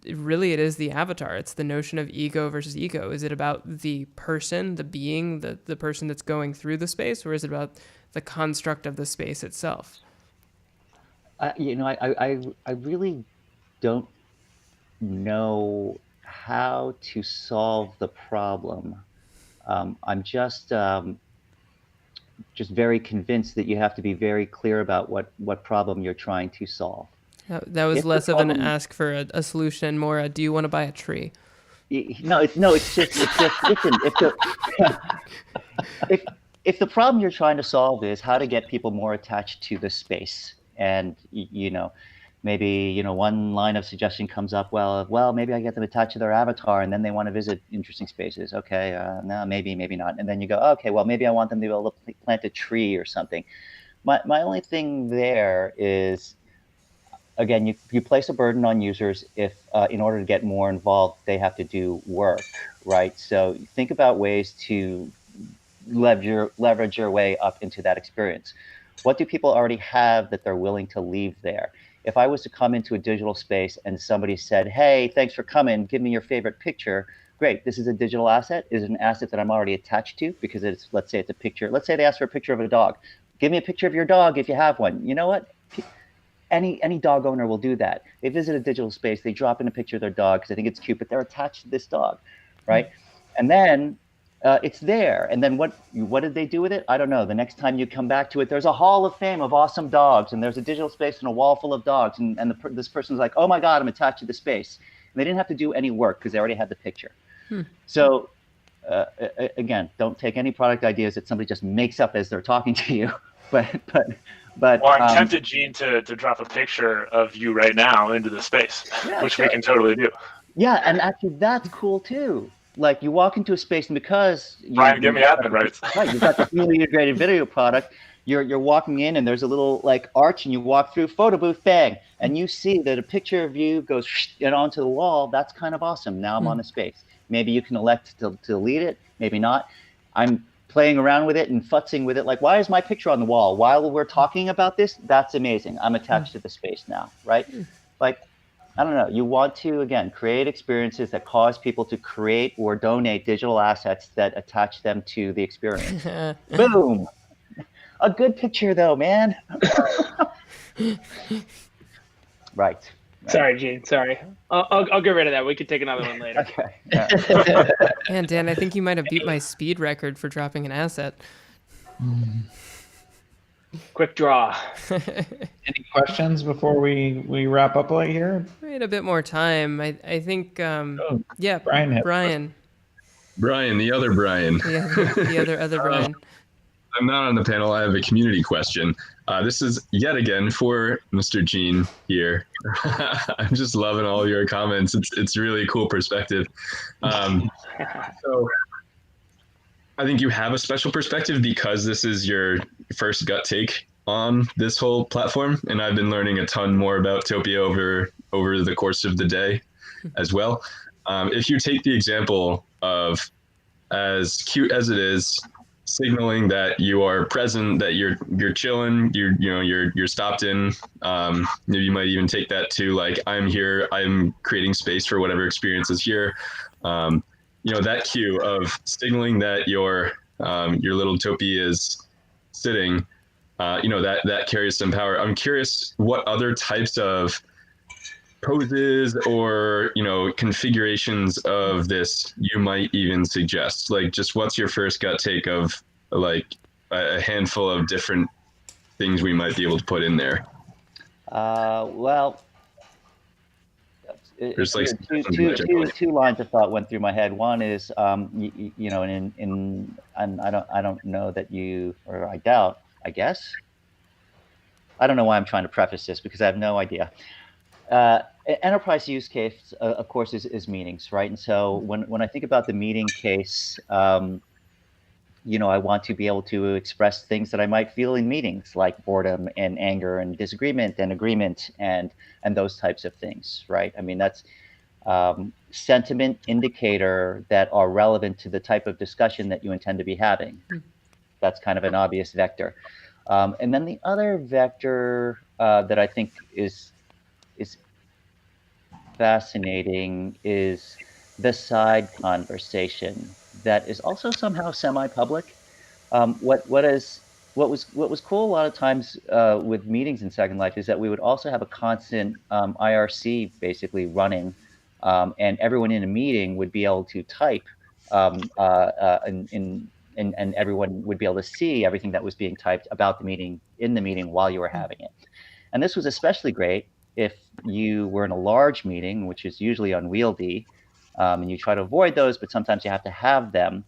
really it is the avatar. It's the notion of ego versus ego. Is it about the person, the being, the person that's going through the space, or is it about the construct of the space itself? I really don't know how to solve the problem. I'm just very convinced that you have to be very clear about what problem you're trying to solve. That was less of an ask for a solution, more a, do you want to buy a tree? No, it's just listen, if the problem you're trying to solve is how to get people more attached to the space, and maybe one line of suggestion comes up, well maybe I get them attached to their avatar and then they want to visit interesting spaces. Okay, no, maybe not. And then you go, okay, well maybe I want them to be able to plant a tree or something. My only thing there is, again, you place a burden on users if, in order to get more involved, they have to do work, right? So think about ways to leverage your way up into that experience. What do people already have that they're willing to leave there? If I was to come into a digital space and somebody said, hey, thanks for coming, give me your favorite picture, great. This is a digital asset. Is it an asset that I'm already attached to? Because it's, let's say it's a picture. Let's say they ask for a picture of a dog. Give me a picture of your dog if you have one. You know what? Any dog owner will do that. They visit a digital space, they drop in a picture of their dog because they think it's cute, but they're attached to this dog, right? And then it's there. And then what did they do with it? I don't know. The next time you come back to it, there's a hall of fame of awesome dogs, and there's a digital space and a wall full of dogs, and this person's like, oh my God, I'm attached to the space. And they didn't have to do any work because they already had the picture. So again, don't take any product ideas that somebody just makes up as they're talking to you. But well, I'm tempted, Gene, to drop a picture of you right now into the space, which we can totally do. Yeah, and actually that's cool too. Like you walk into a space, and because Brian, get me admin rights. Right, you've got the newly integrated video product. You're walking in, and there's a little like arch, and you walk through, photo booth, bang, and you see that a picture of you goes onto the wall. That's kind of awesome. Now I'm on a space. Maybe you can elect to delete it, maybe not. I'm playing around with it and futzing with it. Like, why is my picture on the wall while we're talking about this? That's amazing. I'm attached to the space now, right? Like, I don't know. You want to, again, create experiences that cause people to create or donate digital assets that attach them to the experience. Boom. A good picture, though, man. Right. Sorry, Gene. Sorry. I'll get rid of that. We could take another one later. Okay. Yeah. And Dan, I think you might have beat my speed record for dropping an asset. Quick draw. Any questions before we wrap up right here? We had a bit more time. I think, yeah, Brian. Brian, the other Brian. Yeah, the other Brian. I'm not on the panel. I have a community question. This is yet again for Mr. Gene here. I'm just loving all of your comments. It's really a cool perspective. So I think you have a special perspective because this is your first gut take on this whole platform. And I've been learning a ton more about Topia over the course of the day as well. If you take the example of, as cute as it is, signaling that you are present, that you're chilling, you're stopped in. Maybe you might even take that to like, I'm here, I'm creating space for whatever experience is here. That cue of signaling that your little Topi is sitting, that carries some power. I'm curious what other types of poses or configurations of this you might even suggest. Like, just what's your first gut take of like a handful of different things we might be able to put in there? Well, there's like two lines of thought went through my head. One is and I don't know that you, or I doubt, I guess, I don't know why I'm trying to preface this because I have no idea. Enterprise use case, of course, is meetings, right? And so when I think about the meeting case, I want to be able to express things that I might feel in meetings, like boredom and anger and disagreement and agreement and those types of things, right? I mean, that's sentiment indicator that are relevant to the type of discussion that you intend to be having. That's kind of an obvious vector. And then the other vector that I think is fascinating is the side conversation that is also somehow semi-public. What was cool a lot of times with meetings in Second Life is that we would also have a constant IRC basically running, and everyone in a meeting would be able to type, and everyone would be able to see everything that was being typed about the meeting in the meeting while you were having it. And this was especially great if you were in a large meeting, which is usually unwieldy, and you try to avoid those, but sometimes you have to have them.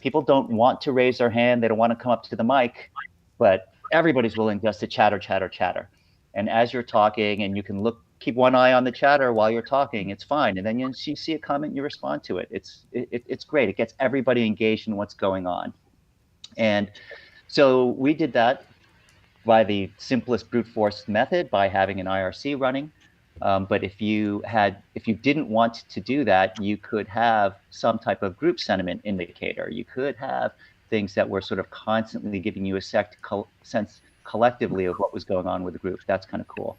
People don't want to raise their hand. They don't want to come up to the mic, but everybody's willing just to chatter. And as you're talking, and you can keep one eye on the chatter while you're talking, it's fine. And then you see a comment, you respond to it. It's great. It gets everybody engaged in what's going on. And so we did that by the simplest brute force method, by having an IRC running. But if you didn't want to do that, you could have some type of group sentiment indicator. You could have things that were sort of constantly giving you a sense collectively of what was going on with the group. That's kind of cool.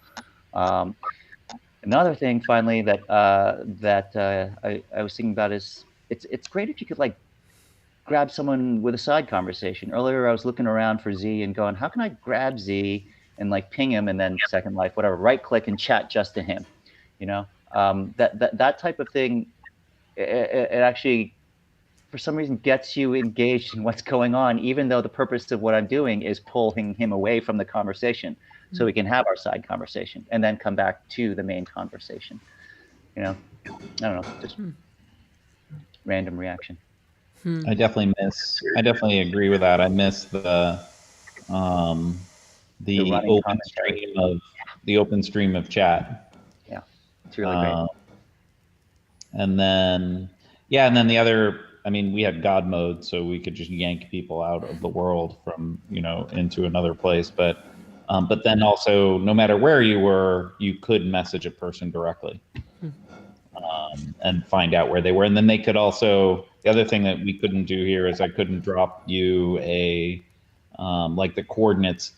Another thing, finally, that I was thinking about is it's great if you could like grab someone with a side conversation. Earlier, I was looking around for Z and going, how can I grab Z and like ping him and then Second Life, whatever, right click and chat just to him, you know? That type of thing, it actually, for some reason, gets you engaged in what's going on, even though the purpose of what I'm doing is pulling him away from the conversation so we can have our side conversation and then come back to the main conversation. You know, I don't know, just random reaction. I definitely agree with that. I miss the open stream of chat. Yeah, it's really great. And then the other, I mean, we had God mode, so we could just yank people out of the world from, into another place. But then also, no matter where you were, you could message a person directly and find out where they were. And then they could also, the other thing that we couldn't do here is I couldn't drop you like the coordinates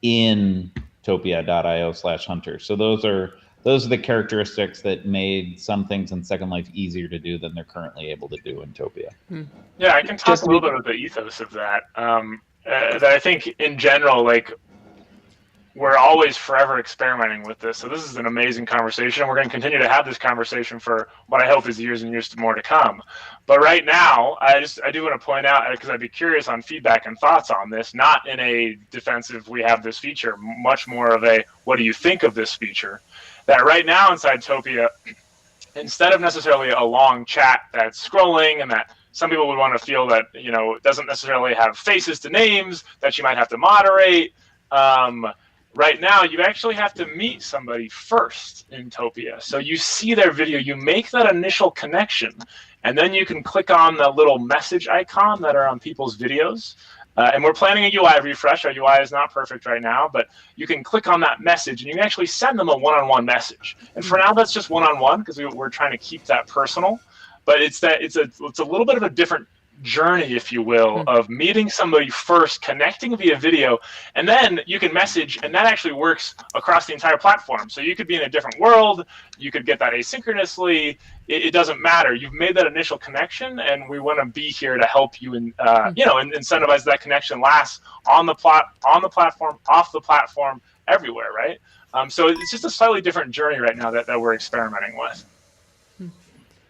in topia.io/hunter. So those are the characteristics that made some things in Second Life easier to do than they're currently able to do in Topia. Yeah, I can talk a little bit about the ethos of that. That I think in general, like, we're always forever experimenting with this. So this is an amazing conversation. We're going to continue to have this conversation for what I hope is years and years more to come. But right now, I do want to point out, because I'd be curious on feedback and thoughts on this, not in a defensive, we have this feature, much more of a, what do you think of this feature? That right now inside Topia, instead of necessarily a long chat that's scrolling and that some people would want to feel that, it doesn't necessarily have faces to names that you might have to moderate, right now, you actually have to meet somebody first in Topia. So you see their video, you make that initial connection, and then you can click on the little message icon that are on people's videos. And we're planning a UI refresh. Our UI is not perfect right now, but you can click on that message, and you can actually send them a one-on-one message. And for now, that's just one-on-one because we're trying to keep that personal. But it's a little bit of a different journey, if you will, of meeting somebody first, connecting via video, and then you can message, and that actually works across the entire platform. So you could be in a different world, you could get that asynchronously, it doesn't matter. You've made that initial connection, and we want to be here to help you and incentivize that connection lasts on the platform, off the platform, everywhere, right? So it's just a slightly different journey right now that we're experimenting with.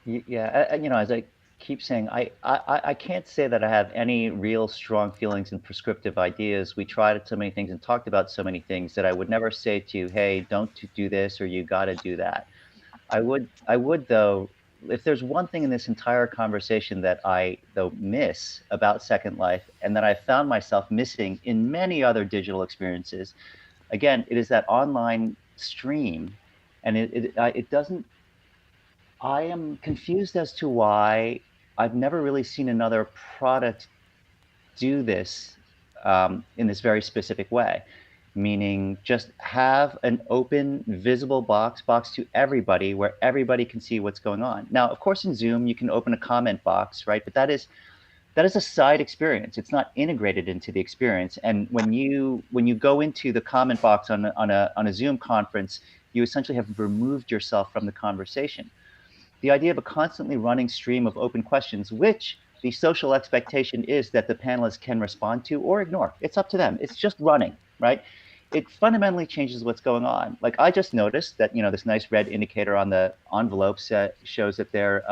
Yeah, as I keep saying, I can't say that I have any real strong feelings and prescriptive ideas. We tried so many things and talked about so many things that I would never say to you, hey, don't do this or you got to do that. I would though, if there's one thing in this entire conversation that I miss about Second Life and that I found myself missing in many other digital experiences, again, it is that online stream, and it doesn't. I am confused as to why I've never really seen another product do this in this very specific way, meaning just have an open, visible box to everybody where everybody can see what's going on. Now, of course, in Zoom, you can open a comment box, right? But that is a side experience. It's not integrated into the experience. And when you go into the comment box on a Zoom conference, you essentially have removed yourself from the conversation. The idea of a constantly running stream of open questions, which the social expectation is that the panelists can respond to or ignore. It's up to them. It's just running, right? It fundamentally changes what's going on. Like I just noticed that, this nice red indicator on the envelopes shows that there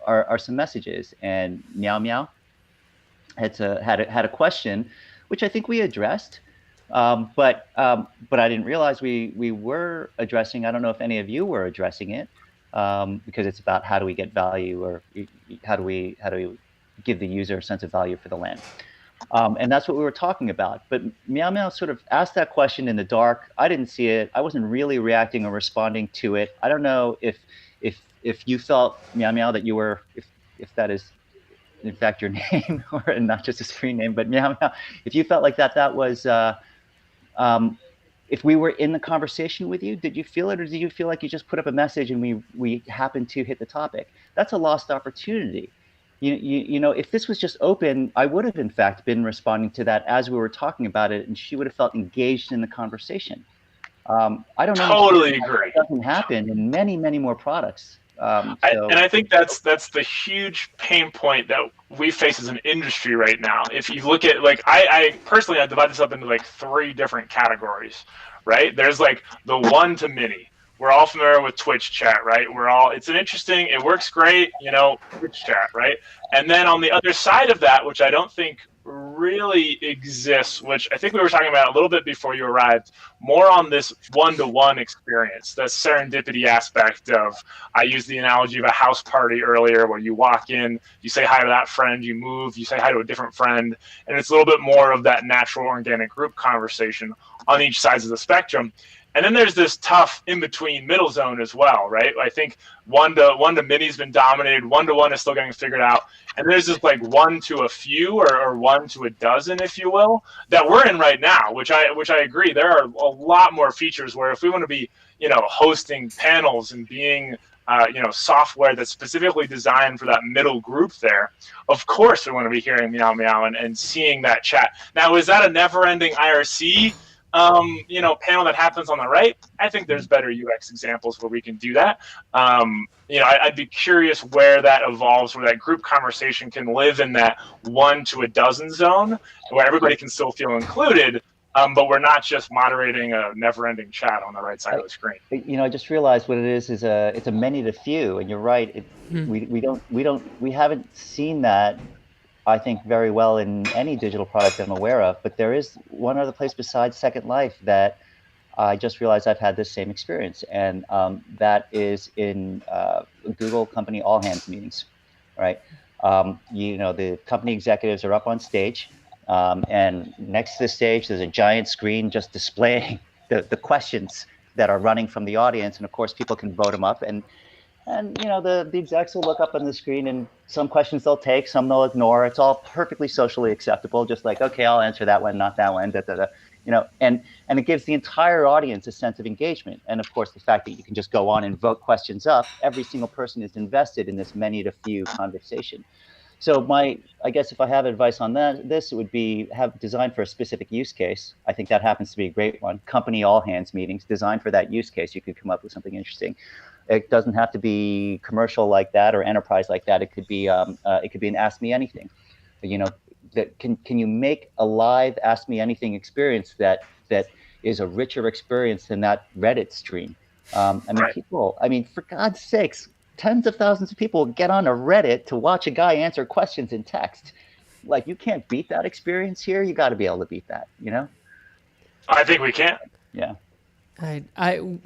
are some messages, and Meow Meow had a question, which I think we addressed, but I didn't realize we were addressing. I don't know if any of you were addressing it. Because it's about how do we get value, or how do we give the user a sense of value for the land, and that's what we were talking about. But Meow Meow sort of asked that question in the dark. I didn't see it. I wasn't really reacting or responding to it. I don't know if you felt, Meow Meow, that you were, if that is in fact your name or not just a screen name, but Meow Meow, if you felt like that was. If we were in the conversation with you, did you feel it, or did you feel like you just put up a message and we happened to hit the topic? That's a lost opportunity. If this was just open, I would have in fact been responding to that as we were talking about it, and she would have felt engaged in the conversation. I don't know. Totally agree. It doesn't happen in many, many more products. And I think that's the huge pain point that we face as an industry right now. If you look at, like, I personally, I divide this up into like 3 different categories, right? There's like the 1 to many. We're all familiar with Twitch chat, right? It works great, Twitch chat, right? And then on the other side of that, which I don't think really exists, which I think we were talking about a little bit before you arrived, more on this one-to-one experience, the serendipity aspect of, I used the analogy of a house party earlier, where you walk in, you say hi to that friend, you move, you say hi to a different friend, and it's a little bit more of that natural organic group conversation on each sides of the spectrum. And then there's this tough in-between middle zone as well, right? I think one to many's been dominated, one-to-one is still getting figured out. And there's this like 1 to a few or 1 to a dozen, if you will, that we're in right now, which I agree. There are a lot more features where if we want to be, hosting panels and being, software that's specifically designed for that middle group there, of course we want to be hearing meow meow and seeing that chat. Now, is that a never-ending IRC panel that happens on the right? I think there's better UX examples where we can do that. I'd be curious where that evolves, where that group conversation can live in that 1 to a dozen zone, where everybody can still feel included, but we're not just moderating a never-ending chat on the right side of the screen. I just realized what it is it's a many to few, and you're right. We haven't seen that, I think, very well in any digital product I'm aware of, but there is one other place besides Second Life that I just realized I've had this same experience, and that is in Google company all hands meetings, right? The company executives are up on stage, and next to the stage, there's a giant screen just displaying the questions that are running from the audience, and of course, people can vote them up, and the execs will look up on the screen, and some questions they'll take, some they'll ignore. It's all perfectly socially acceptable, just like, okay, I'll answer that one, not that one, and it gives the entire audience a sense of engagement. And of course, the fact that you can just go on and vote questions up, every single person is invested in this many to few conversation. So I guess if I have advice on this, it would be have designed for a specific use case. I think that happens to be a great one. Company all hands meetings designed for that use case. You could come up with something interesting. It doesn't have to be commercial like that or enterprise like that. It could be an Ask Me Anything. Can you make a live Ask Me Anything experience that is a richer experience than that Reddit stream? For God's sakes, tens of thousands of people get on a Reddit to watch a guy answer questions in text. Like, you can't beat that experience here. You got to be able to beat that. I think we can. Yeah.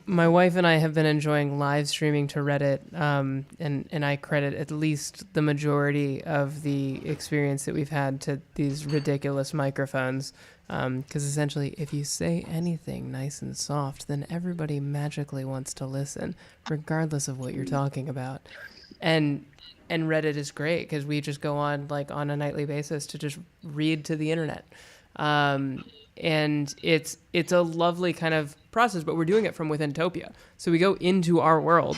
My wife and I have been enjoying live streaming to Reddit, and I credit at least the majority of the experience that we've had to these ridiculous microphones, because essentially, if you say anything nice and soft, then everybody magically wants to listen, regardless of what you're talking about. And Reddit is great because we just go on on a nightly basis to just read to the internet. And it's a lovely kind of process, but we're doing it from within Topia. So we go into our world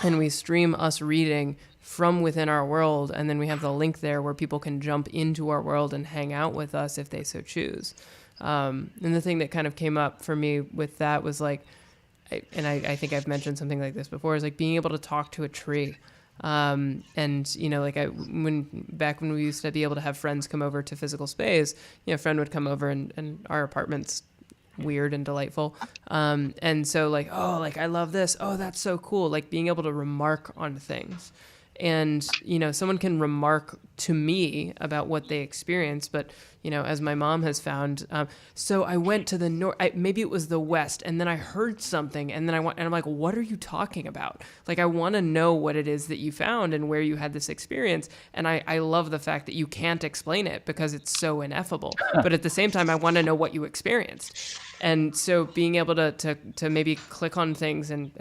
and we stream us reading from within our world, and then we have the link there where people can jump into our world and hang out with us if they so choose. And the thing that kind of came up for me with that was I think I've mentioned something like this before, is being able to talk to a tree. When we used to be able to have friends come over to physical space, a friend would come over and our apartment's weird and delightful. And so I love this. Oh, that's so cool. Being able to remark on things. And, someone can remark to me about what they experience, but, as my mom has found, so I went to the north, maybe it was the west, and then I heard something, and then I'm like, what are you talking about? I want to know what it is that you found and where you had this experience. And I love the fact that you can't explain it because it's so ineffable. But at the same time, I want to know what you experienced. And so being able to maybe click on things, and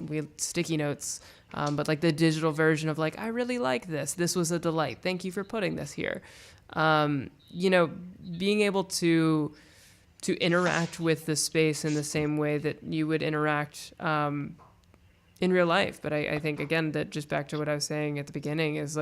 we have sticky notes, but the digital version of I really like this. This was a delight. Thank you for putting this here. Being able to interact with the space in the same way that you would interact in real life. But I think, again, that just back to what I was saying at the beginning is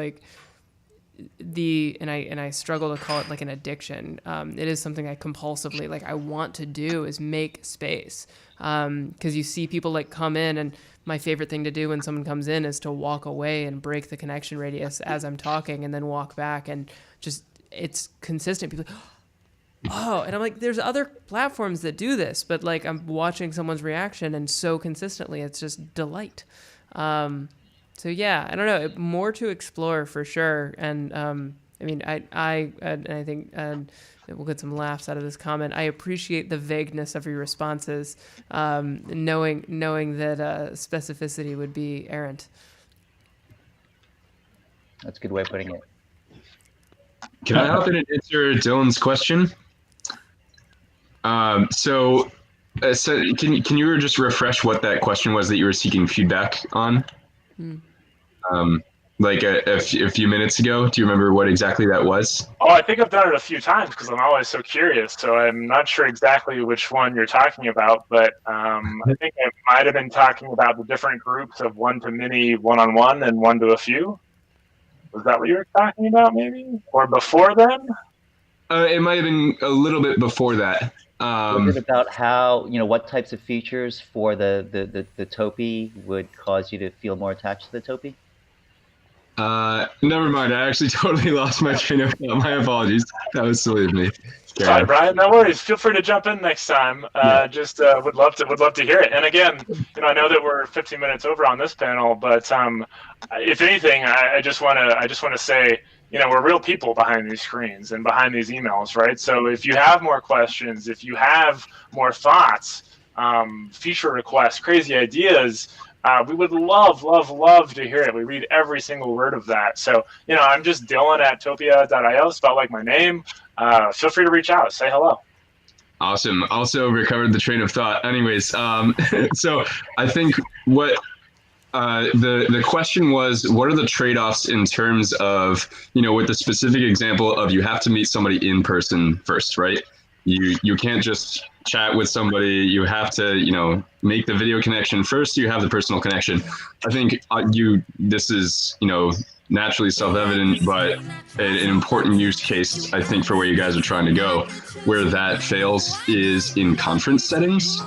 I struggle to call it like an addiction. It is something I compulsively, like, I want to do is make space. Because you see people like come in, and my favorite thing to do when someone comes in is to walk away and break the connection radius as I'm talking, and then walk back, and just, it's consistent. People, oh, and I'm like, there's other platforms that do this, but like, I'm watching someone's reaction, and so consistently, it's just delight. So yeah, I don't know, more to explore for sure. And I mean, I think we'll get some laughs out of this comment. I appreciate the vagueness of your responses, knowing that specificity would be errant. That's a good way of putting it. Can I hop in and answer Dylan's question? So can you just refresh what that question was that you were seeking feedback on? Like a few minutes ago. Do you remember what exactly that was? Oh, I think I've done it a few times because I'm always so curious. So I'm not sure exactly which one you're talking about, but I think I might have been talking about the different groups of one to many, one-on-one, and one to a few. Was that what you were talking about, maybe? Or before then? It might have been a little bit before that. Was it about how, what types of features for the Topi would cause you to feel more attached to the Topi? Never mind. I actually totally lost my train of thought. My apologies. That was silly of me. Sorry, Brian. No worries. Feel free to jump in next time. Just would love to hear it. And again, I know that we're 15 minutes over on this panel, but if anything, I just want to say, we're real people behind these screens and behind these emails, right? So if you have more questions, if you have more thoughts, feature requests, crazy ideas, we would love to hear it. We read every single word of that. So, I'm just Dylan at topia.io, spelled like my name. Feel free to reach out, say hello. Awesome. Also recovered the train of thought. Anyways, so I think what the question was, what are the trade-offs in terms of, with the specific example of you have to meet somebody in person first, right? You can't just chat with somebody. You have to, make the video connection first. You have the personal connection. I think this is, naturally self-evident, but an important use case, I think, for where you guys are trying to go. Where that fails is in conference settings.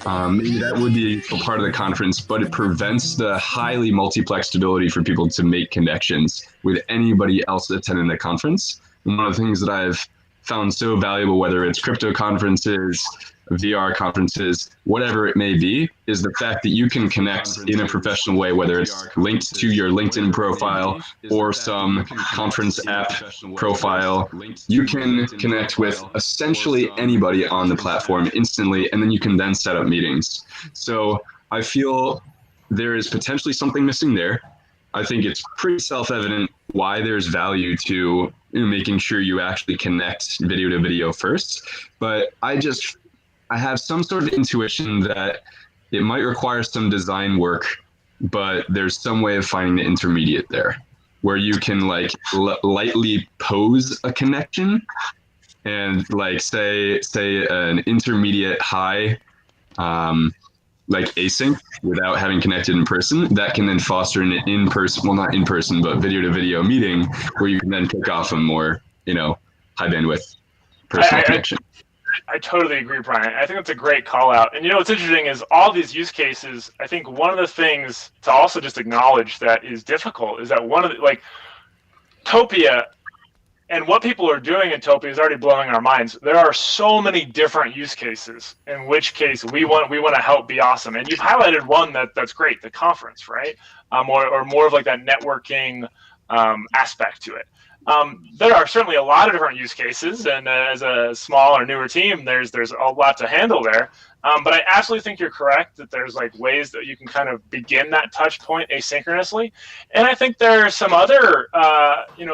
Maybe that would be a part of the conference, but it prevents the highly multiplexed ability for people to make connections with anybody else attending the conference. And one of the things that I've found so valuable, whether it's crypto conferences, VR conferences, whatever it may be, is the fact that you can connect in a professional way, whether it's linked to your LinkedIn profile or some conference app profile. You can connect with essentially anybody on the platform instantly, and then you can then set up meetings. So I feel there is potentially something missing there. I think it's pretty self-evident why there's value to making sure you actually connect video to video first. But I have some sort of intuition that it might require some design work, but there's some way of finding the intermediate there, where you can lightly pose a connection and say an intermediate high, async without having connected in person. That can then foster an in-person, well, not in person, but video to video meeting where you can then kick off a more, high bandwidth personal connection. I totally agree, Brian. I think that's a great call out. And what's interesting is all these use cases, I think one of the things to also just acknowledge that is difficult is that one of the, Topia and what people are doing in Topia is already blowing our minds. There are so many different use cases in which case we want to help be awesome. And you've highlighted one that's great, the conference, right? Or more of that networking aspect to it. There are certainly a lot of different use cases, and as a small or newer team, there's a lot to handle there. But I absolutely think you're correct that there's ways that you can kind of begin that touch point asynchronously. And I think there are some other,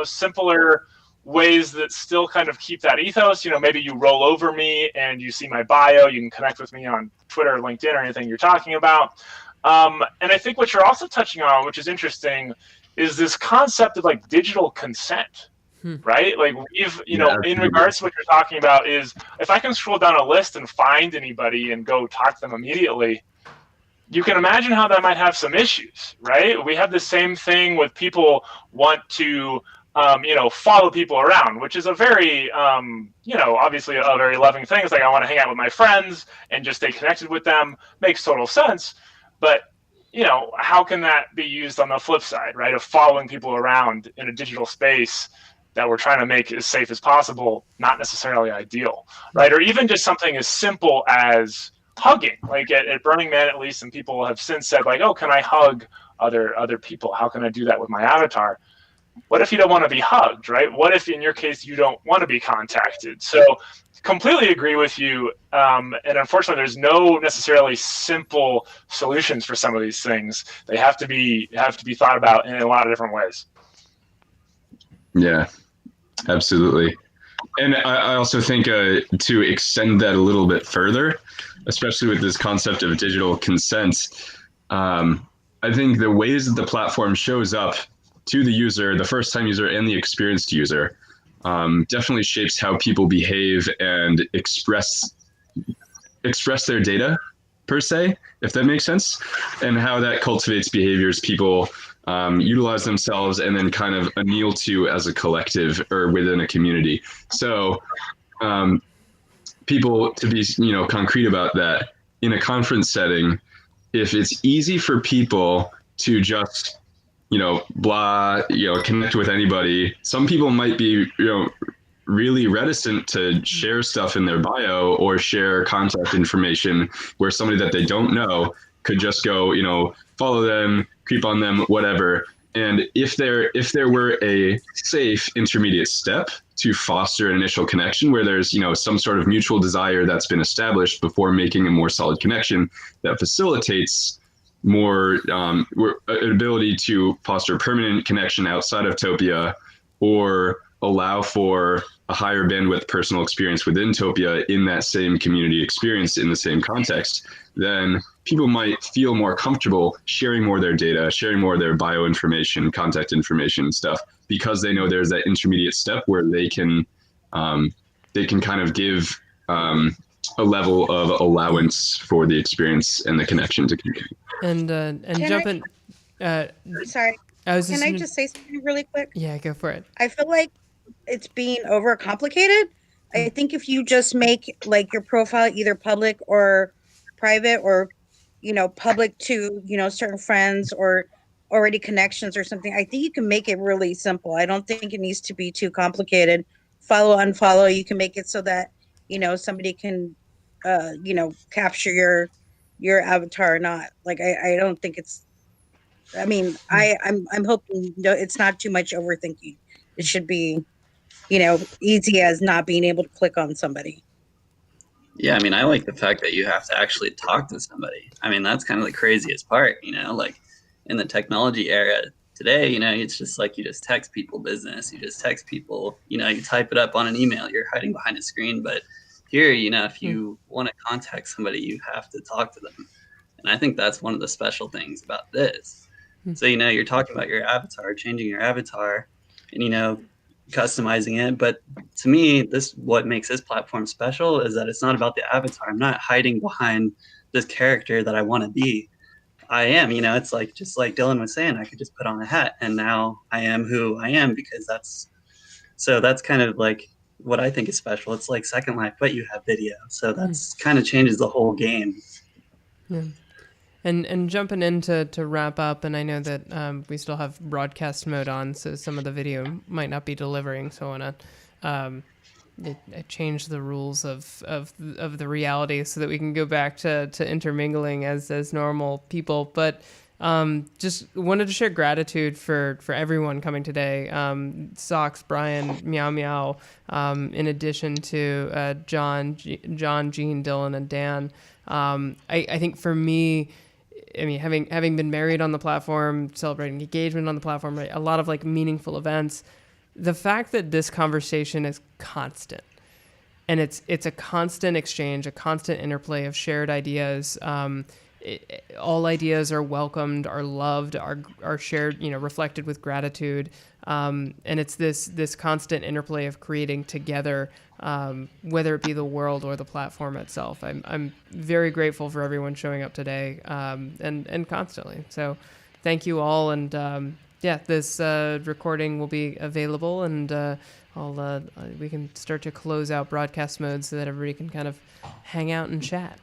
simpler ways that still kind of keep that ethos. Maybe you roll over me and you see my bio. You can connect with me on Twitter or LinkedIn or anything you're talking about. And I think what you're also touching on, which is interesting, is this concept of digital consent, right? We've, in regards to what you're talking about, is if I can scroll down a list and find anybody and go talk to them immediately, you can imagine how that might have some issues, right? We have the same thing with people want to follow people around, which is a very, obviously a very loving thing. It's like, I want to hang out with my friends and just stay connected with them. Makes total sense. But, how can that be used on the flip side, right? Of following people around in a digital space that we're trying to make as safe as possible, not necessarily ideal, right? Or even just something as simple as hugging. Like at Burning Man, at least, some people have since said, like, oh, can I hug other people? How can I do that with my avatar? What if you don't want to be hugged, right? What if in your case you don't want to be contacted? So completely agree with you. And unfortunately, there's no necessarily simple solutions for some of these things. They have to be thought about in a lot of different ways. Yeah, absolutely. And I also think to extend that a little bit further, especially with this concept of digital consent, I think the ways that the platform shows up to the user, the first time user and the experienced user, definitely shapes how people behave and express their data, per se, if that makes sense, and how that cultivates behaviors people utilize themselves and then kind of anneal to as a collective or within a community. So people, to be concrete about that, in a conference setting, if it's easy for people to just connect with anybody, some people might be really reticent to share stuff in their bio or share contact information where somebody that they don't know could just go follow them, creep on them, whatever. And if there were a safe intermediate step to foster an initial connection where there's some sort of mutual desire that's been established before making a more solid connection that facilitates more an ability to foster permanent connection outside of Topia or allow for a higher bandwidth personal experience within Topia in that same community experience in the same context, then people might feel more comfortable sharing more of their data, sharing more of their bio information, contact information and stuff, because they know there's that intermediate step where they can kind of give a level of allowance for the experience and the connection to community. And jump in. Sorry. Can I just say something really quick? Yeah, go for it. I feel like it's being overcomplicated. I think if you just make like your profile either public or private or, public to, certain friends or already connections or something, I think you can make it really simple. I don't think it needs to be too complicated. Follow, unfollow. You can make it so that, somebody can, capture your avatar or not. Like, I don't think it's, I'm hoping it's not too much overthinking. It should be, easy as not being able to click on somebody. Yeah, I like the fact that you have to actually talk to somebody. That's kind of the craziest part, like in the technology era today, it's just like you just text people business, you just text people, you type it up on an email, you're hiding behind a screen. But here, if you want to contact somebody, you have to talk to them. And I think that's one of the special things about this. So, you're talking about your avatar, changing your avatar and, customizing it. But to me, what makes this platform special is that it's not about the avatar. I'm not hiding behind this character that I want to be. I am, it's like, just like Dylan was saying, I could just put on a hat and now I am who I am because that's kind of like what I think is special. It's like Second Life, but you have video. So that's kind of changes the whole game. Yeah. And jumping in to wrap up, and I know that we still have broadcast mode on, so some of the video might not be delivering. So I want to change the rules of the reality so that we can go back to intermingling as normal people. But just wanted to share gratitude for everyone coming today. Socks, Brian, Meow Meow, in addition to John, Gene, Dylan, and Dan. I think for me, having been married on the platform, celebrating engagement on the platform, right, a lot of like meaningful events, the fact that this conversation is constant and it's a constant exchange, a constant interplay of shared ideas. All ideas are welcomed, are loved, are shared, reflected with gratitude. And it's this constant interplay of creating together, whether it be the world or the platform itself. I'm very grateful for everyone showing up today, and constantly. So thank you all. And yeah, this recording will be available, and we can start to close out broadcast mode so that everybody can kind of hang out and chat.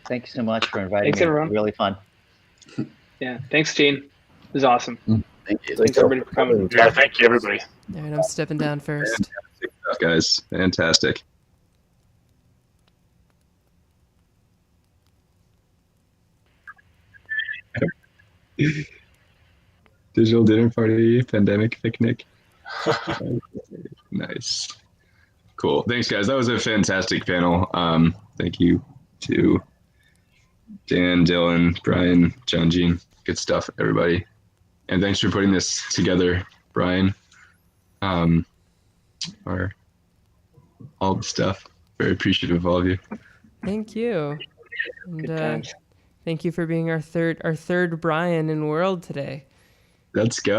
Thank you so much for inviting Thanks, me. everyone. Really fun. Yeah. Thanks, Gene. It was awesome. Thank you. Thanks everybody for coming. Yeah, thank you, everybody. All right, I'm stepping down first. Fantastic stuff, guys. Fantastic. Digital dinner party, pandemic picnic. Nice. Cool. Thanks, guys. That was a fantastic panel. Thank you to Dan, Dylan, Brian, John, Gene. Good stuff, everybody. And thanks for putting this together, Brian. All the stuff. Very appreciative of all of you. Thank you. Good And times. thank you for being our third Brian in world today. Let's go.